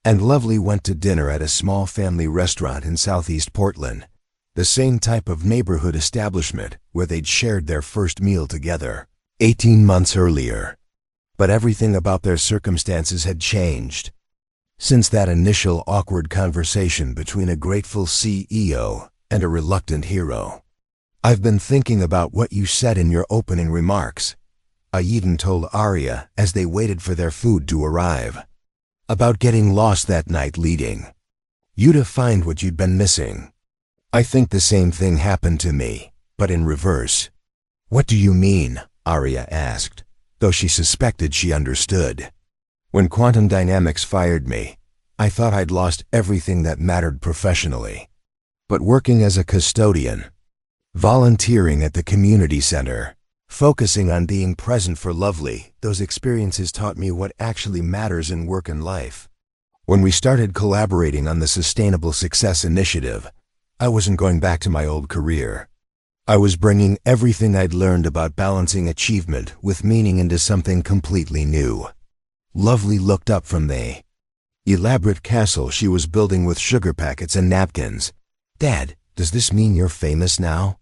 and Lovely went to dinner at a small family restaurant in southeast Portland, the same type of neighborhood establishment where they'd shared their first meal together 18 months earlier. But everything about their circumstances had changed since that initial awkward conversation between a grateful CEO and a reluctant hero. "I've been thinking about what you said in your opening remarks," Aiden told Arya as they waited for their food to arrive. "About getting lost that night leading you to find what you'd been missing. I think the same thing happened to me, but in reverse." "What do you mean?" Arya asked, though she suspected she understood. "When Quantum Dynamics fired me, I thought I'd lost everything that mattered professionally. But working as a custodian, volunteering at the community center, focusing on being present for Lovely, those experiences taught me what actually matters in work and life. When we started collaborating on the Sustainable Success Initiative, I wasn't going back to my old career. I was bringing everything I'd learned about balancing achievement with meaning into something completely new." Lovely looked up from the elaborate castle she was building with sugar packets and napkins. "Dad, does this mean you're famous now?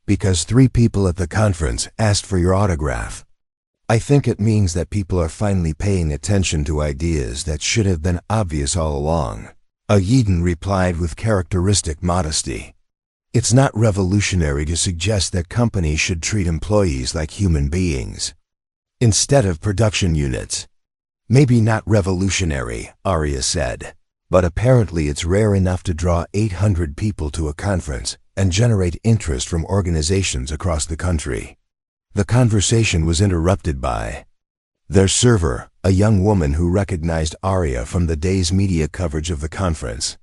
Because 3 people at the conference asked for your autograph. I think it means that people are finally paying attention to ideas that should have been obvious all along," Aiden replied with characteristic modesty. "It's not revolutionary to suggest that companies should treat employees like human beings instead of production units." "Maybe not revolutionary," Arya said, "but apparently it's rare enough to draw 800 people to a conference and generate interest from organizations across the country." The conversation was interrupted by their server, a young woman who recognized Arya from the day's media coverage of the conference.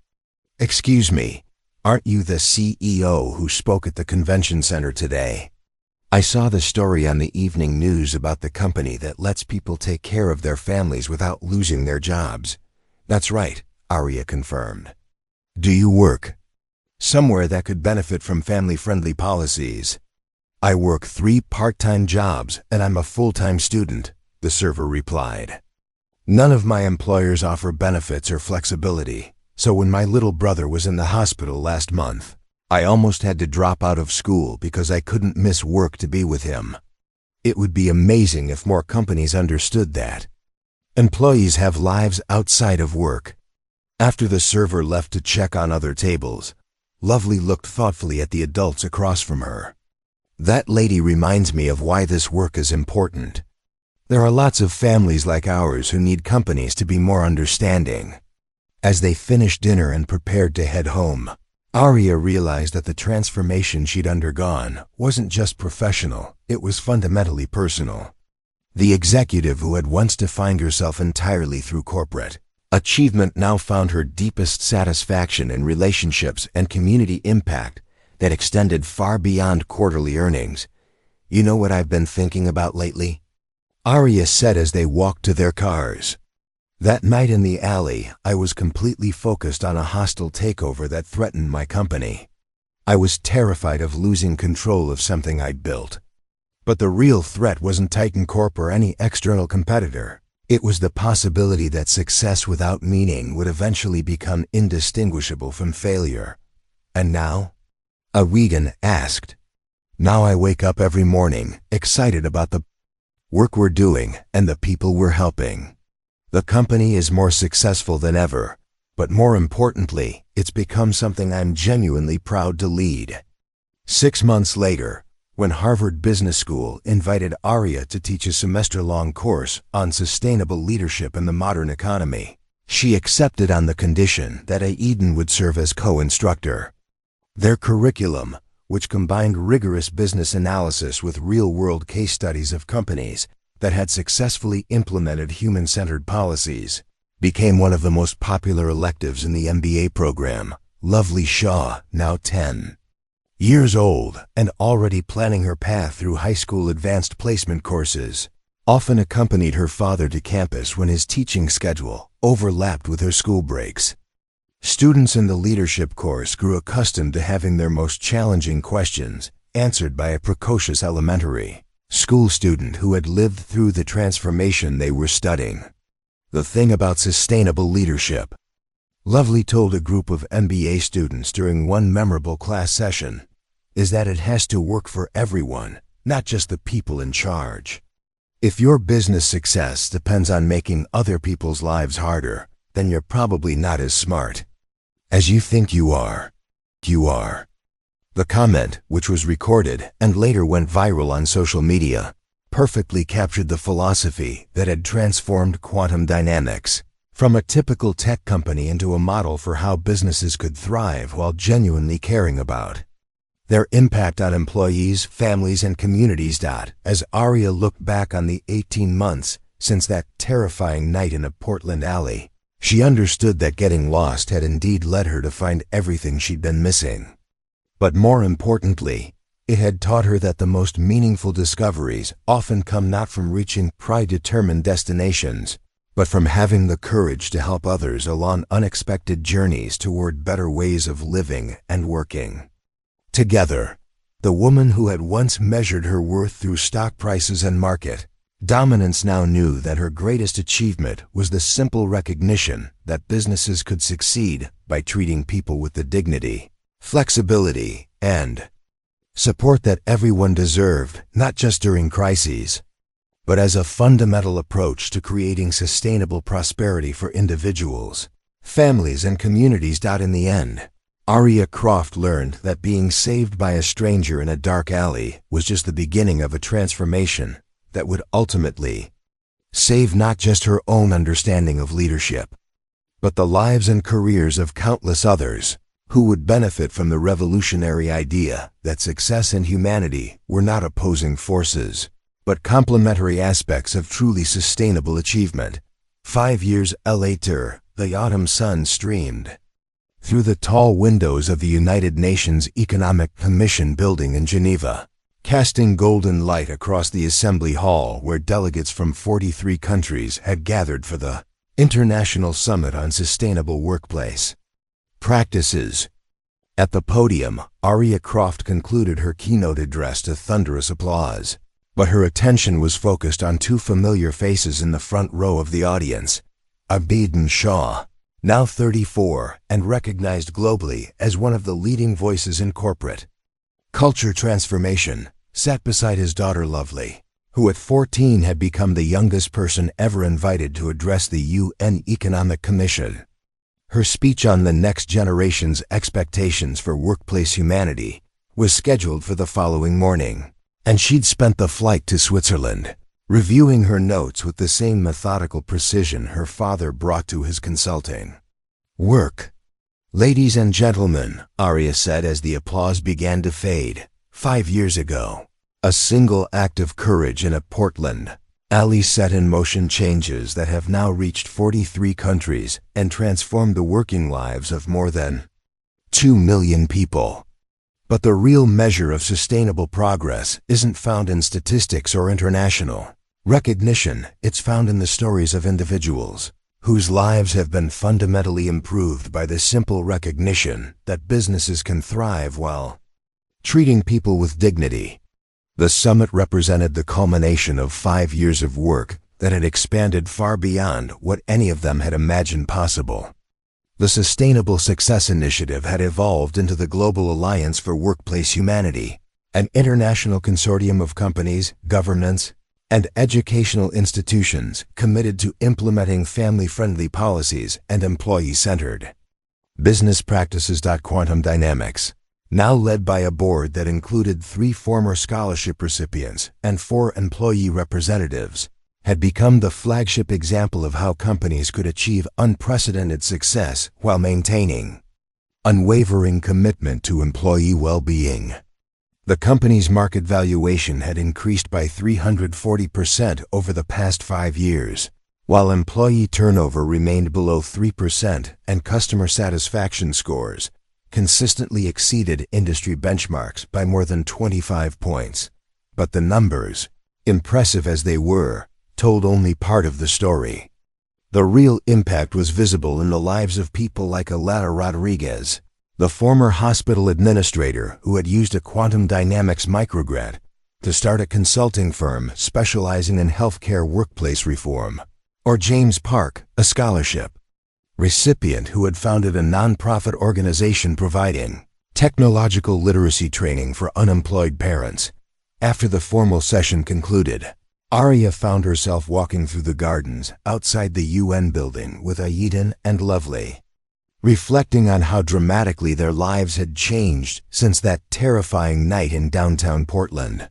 "Excuse me, aren't you the CEO who spoke at the convention center today? I saw the story on the evening news about the company that lets people take care of their families without losing their jobs." "That's right," Arya confirmed. Do you work somewhere that could benefit from family-friendly policies? I work 3 part-time jobs and I'm a full-time student, the server replied. None of my employers offer benefits or flexibility, so when my little brother was in the hospital last month, I almost had to drop out of school because I couldn't miss work to be with him. It would be amazing if more companies understood that. Employees have lives outside of work. After the server left to check on other tables, Lovely looked thoughtfully at the adults across from her. That lady reminds me of why this work is important. There are lots of families like ours who need companies to be more understanding. As they finished dinner and prepared to head home, Arya realized that the transformation she'd undergone wasn't just professional, it was fundamentally personal. The executive who had once defined herself entirely through corporate achievement now found her deepest satisfaction in relationships and community impact that extended far beyond quarterly earnings. You know what I've been thinking about lately? Arya said as they walked to their cars. That night in the alley, I was completely focused on a hostile takeover that threatened my company. I was terrified of losing control of something I'd built. But the real threat wasn't Titan Corp or any external competitor. It was the possibility that success without meaning would eventually become indistinguishable from failure. And now? Awigan asked. Now I wake up every morning, excited about the work we're doing and the people we're helping. The company is more successful than ever, but more importantly, it's become something I'm genuinely proud to lead. 6 months later, when Harvard Business School invited Arya to teach a semester-long course on sustainable leadership in the modern economy, she accepted on the condition that Aiden would serve as co-instructor. Their curriculum, which combined rigorous business analysis with real-world case studies of companies that had successfully implemented human-centered policies, became one of the most popular electives in the MBA program. Lovely Shaw, now 10 years old and already planning her path through high school advanced placement courses, often accompanied her father to campus when his teaching schedule overlapped with her school breaks. Students in the leadership course grew accustomed to having their most challenging questions answered by a precocious elementary school student who had lived through the transformation they were studying. The thing about sustainable leadership, Lovely told a group of MBA students during one memorable class session, is that it has to work for everyone, not just the people in charge. If your business success depends on making other people's lives harder, then you're probably not as smart as you think you are. The comment, which was recorded and later went viral on social media, perfectly captured the philosophy that had transformed quantum dynamics from a typical tech company into a model for how businesses could thrive while genuinely caring about their impact on employees, families, and communities. As Arya looked back on the 18 months since that terrifying night in a Portland alley, she understood that getting lost had indeed led her to find everything she'd been missing. But more importantly, it had taught her that the most meaningful discoveries often come not from reaching predetermined destinations, but from having the courage to help others along unexpected journeys toward better ways of living and working. Together, the woman who had once measured her worth through stock prices and market dominance now knew that her greatest achievement was the simple recognition that businesses could succeed by treating people with the dignity, flexibility, and support that everyone deserved, not just during crises, but as a fundamental approach to creating sustainable prosperity for individuals, families, and communities. In the end, Arya Croft learned that being saved by a stranger in a dark alley was just the beginning of a transformation that would ultimately save not just her own understanding of leadership, but the lives and careers of countless others who would benefit from the revolutionary idea that success and humanity were not opposing forces, but complementary aspects of truly sustainable achievement. 5 years later, the autumn sun streamed through the tall windows of the United Nations Economic Commission building in Geneva, casting golden light across the assembly hall where delegates from 43 countries had gathered for the International Summit on Sustainable Workplace. Practices. At the podium, Aria Croft concluded her keynote address to thunderous applause. But her attention was focused on two familiar faces in the front row of the audience. Abedin Shaw, now 34 and recognized globally as one of the leading voices in corporate culture transformation, sat beside his daughter Lovely, who at 14 had become the youngest person ever invited to address the UN Economic Commission. Her speech on the next generation's expectations for workplace humanity was scheduled for the following morning, and she'd spent the flight to Switzerland, reviewing her notes with the same methodical precision her father brought to his consulting work. "Ladies and gentlemen," Aria said as the applause began to fade, 5 years ago, a single act of courage in a Portland alley set in motion changes that have now reached 43 countries and transformed the working lives of more than 2 million people. But the real measure of sustainable progress isn't found in statistics or international recognition. It's found in the stories of individuals whose lives have been fundamentally improved by the simple recognition that businesses can thrive while treating people with dignity. The summit represented the culmination of 5 years of work that had expanded far beyond what any of them had imagined possible. The Sustainable Success Initiative had evolved into the Global Alliance for Workplace Humanity, an international consortium of companies, governments, and educational institutions committed to implementing family-friendly policies and employee-centered business practices. Quantum Dynamics, now led by a board that included 3 former scholarship recipients and 4 employee representatives, had become the flagship example of how companies could achieve unprecedented success while maintaining unwavering commitment to employee well-being. The company's market valuation had increased by 340% over the past 5 years, while employee turnover remained below 3% and customer satisfaction scores consistently exceeded industry benchmarks by more than 25 points. But the numbers, impressive as they were, told only part of the story. The real impact was visible in the lives of people like Aleta Rodriguez, the former hospital administrator who had used a quantum dynamics microgrant to start a consulting firm specializing in healthcare workplace reform, or James Park, a scholarship recipient who had founded a nonprofit organization providing technological literacy training for unemployed parents. After the formal session concluded, Aria found herself walking through the gardens outside the UN building with Aiden and Lovely, reflecting on how dramatically their lives had changed since that terrifying night in downtown Portland.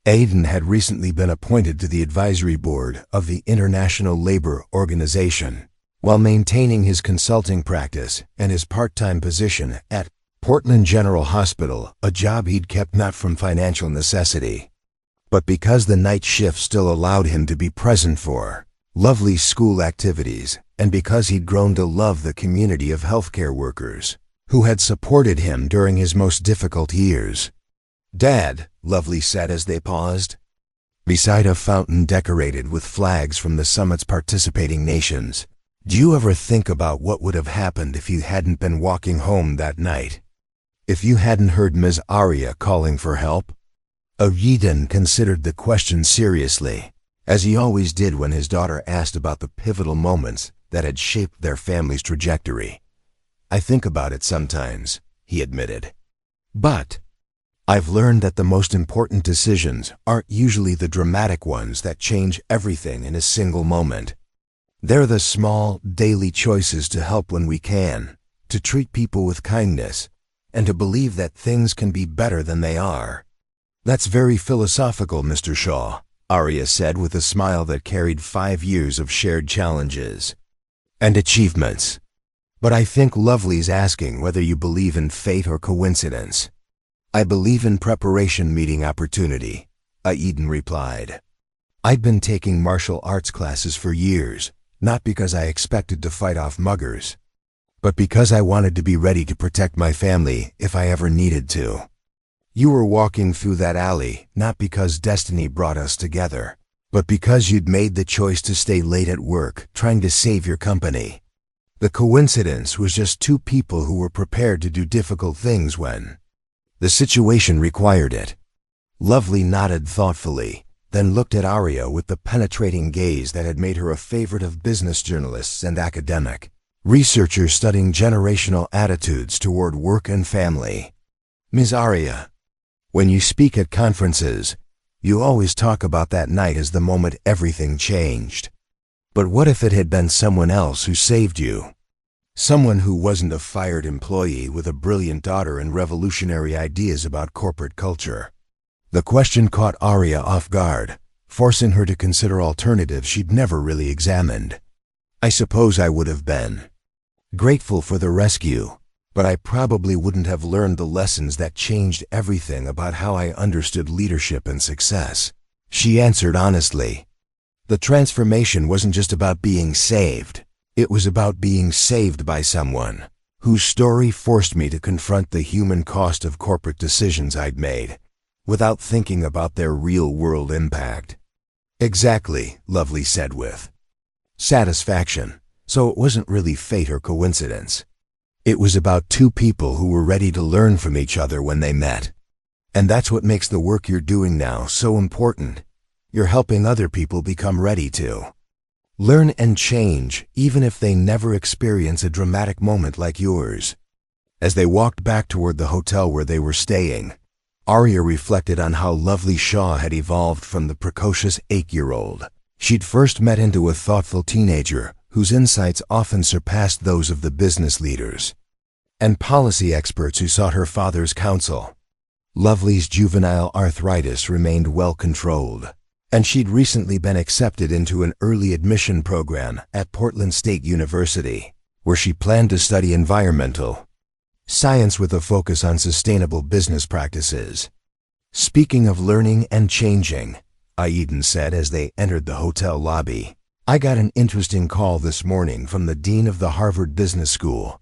Aiden had recently been appointed to the advisory board of the International Labor Organization, while maintaining his consulting practice and his part-time position at Portland General Hospital, a job he'd kept not from financial necessity, but because the night shift still allowed him to be present for Lovely's school activities, and because he'd grown to love the community of healthcare workers who had supported him during his most difficult years. "Dad," Lovely said as they paused, beside a fountain decorated with flags from the summit's participating nations, "do you ever think about what would have happened if you hadn't been walking home that night? If you hadn't heard Ms. Aria calling for help?" Aiden considered the question seriously, as he always did when his daughter asked about the pivotal moments that had shaped their family's trajectory. "I think about it sometimes," he admitted. "But I've learned that the most important decisions aren't usually the dramatic ones that change everything in a single moment. They're the small, daily choices to help when we can, to treat people with kindness, and to believe that things can be better than they are." "That's very philosophical, Mr. Shaw," Aria said with a smile that carried 5 years of shared challenges and achievements. "But I think Lovely's asking whether you believe in fate or coincidence." "I believe in preparation meeting opportunity," Aiden replied. "I'd been taking martial arts classes for years, not because I expected to fight off muggers, but because I wanted to be ready to protect my family if I ever needed to. You were walking through that alley not because destiny brought us together, but because you'd made the choice to stay late at work trying to save your company. The coincidence was just two people who were prepared to do difficult things when the situation required it. Lovely nodded thoughtfully, then looked at Arya with the penetrating gaze that had made her a favorite of business journalists and academic researchers studying generational attitudes toward work and family. Ms. Arya, when you speak at conferences, you always talk about that night as the moment everything changed. But what if it had been someone else who saved you? Someone who wasn't a fired employee with a brilliant daughter and revolutionary ideas about corporate culture. The question caught Arya off guard, forcing her to consider alternatives she'd never really examined. I suppose I would have been grateful for the rescue, but I probably wouldn't have learned the lessons that changed everything about how I understood leadership and success. She answered honestly. The transformation wasn't just about being saved. It was about being saved by someone whose story forced me to confront the human cost of corporate decisions I'd made, without thinking about their real-world impact. Exactly, Lovely said with satisfaction. So it wasn't really fate or coincidence. It was about two people who were ready to learn from each other when they met. And that's what makes the work you're doing now so important. You're helping other people become ready to learn and change, even if they never experience a dramatic moment like yours. As they walked back toward the hotel where they were staying, Arya reflected on how Lovely Shaw had evolved from the precocious 8-year-old she'd first met into a thoughtful teenager whose insights often surpassed those of the business leaders and policy experts who sought her father's counsel. Lovely's juvenile arthritis remained well controlled, and she'd recently been accepted into an early admission program at Portland State University, where she planned to study environmental science with a focus on sustainable business practices. Speaking of learning and changing, Aiden said as they entered the hotel lobby, I got an interesting call this morning from the dean of the Harvard Business School.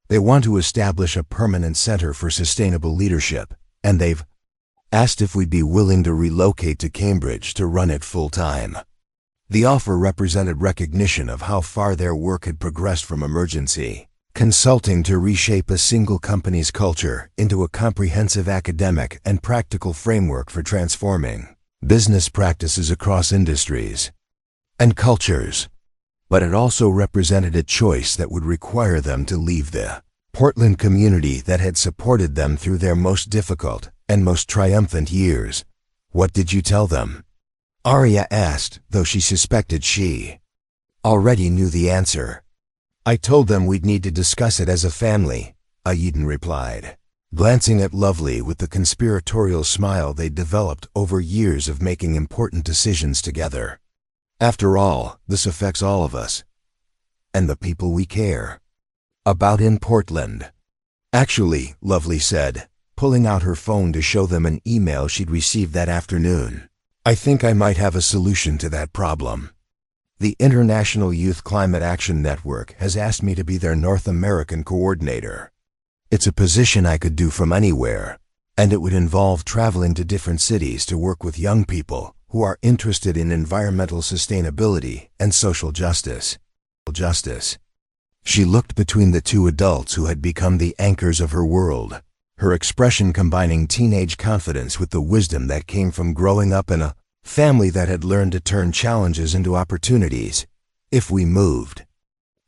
They want to establish a permanent center for sustainable leadership, and they've asked if we'd be willing to relocate to Cambridge to run it full-time. The offer represented recognition of how far their work had progressed from emergency consulting to reshape a single company's culture into a comprehensive academic and practical framework for transforming business practices across industries and cultures. But it also represented a choice that would require them to leave the Portland community that had supported them through their most difficult and most triumphant years. What did you tell them? Arya asked, though she suspected she already knew the answer. I told them we'd need to discuss it as a family, Aiden replied, glancing at Lovely with the conspiratorial smile they'd developed over years of making important decisions together. After all, this affects all of us, and the people we care about in Portland. Actually, Lovely said, pulling out her phone to show them an email she'd received that afternoon, I think I might have a solution to that problem. The International Youth Climate Action Network has asked me to be their North American coordinator. It's a position I could do from anywhere, and it would involve traveling to different cities to work with young people who are interested in environmental sustainability and social justice. She looked between the two adults who had become the anchors of her world, her expression combining teenage confidence with the wisdom that came from growing up in a family that had learned to turn challenges into opportunities. If we moved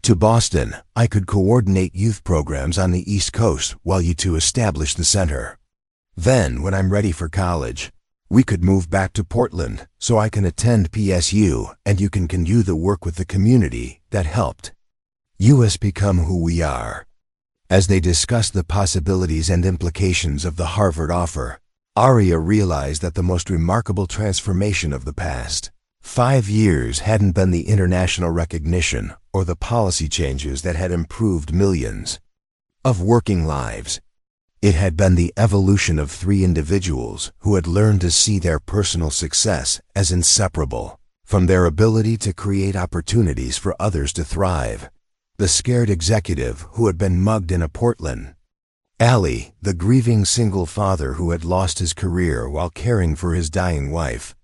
to Boston, I could coordinate youth programs on the East Coast while you two establish the center. Then, when I'm ready for college, we could move back to Portland so I can attend PSU and you can continue the work with the community that helped us become who we are. As they discussed the possibilities and implications of the Harvard offer, Arya realized that the most remarkable transformation of the past 5 years hadn't been the international recognition or the policy changes that had improved millions of working lives. It had been the evolution of 3 individuals who had learned to see their personal success as inseparable from their ability to create opportunities for others to thrive. The scared executive who had been mugged in a Portland alley, the grieving single father who had lost his career while caring for his dying wife,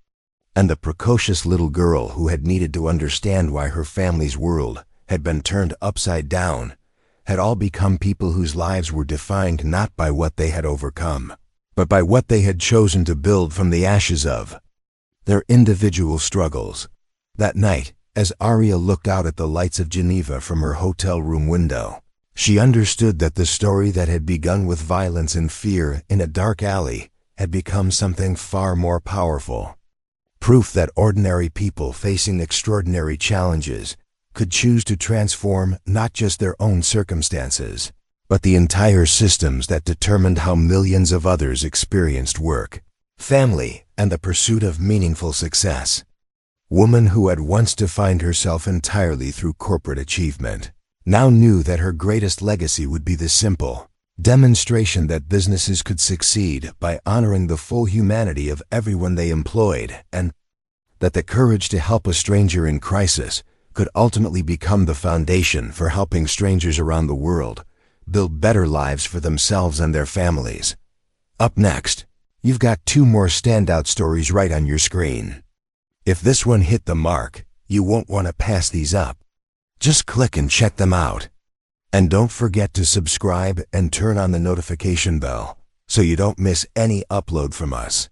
and the precocious little girl who had needed to understand why her family's world had been turned upside down, had all become people whose lives were defined not by what they had overcome, but by what they had chosen to build from the ashes of their individual struggles. That night, as Aria looked out at the lights of Geneva from her hotel room window, she understood that the story that had begun with violence and fear in a dark alley had become something far more powerful. Proof that ordinary people facing extraordinary challenges could choose to transform not just their own circumstances, but the entire systems that determined how millions of others experienced work, family, and the pursuit of meaningful success. Woman who had once defined herself entirely through corporate achievement now knew that her greatest legacy would be the simple demonstration that businesses could succeed by honoring the full humanity of everyone they employed, and that the courage to help a stranger in crisis could ultimately become the foundation for helping strangers around the world build better lives for themselves and their families. Up next, you've got 2 more standout stories right on your screen. If this one hit the mark, you won't want to pass these up. Just click and check them out. And don't forget to subscribe and turn on the notification bell so you don't miss any upload from us.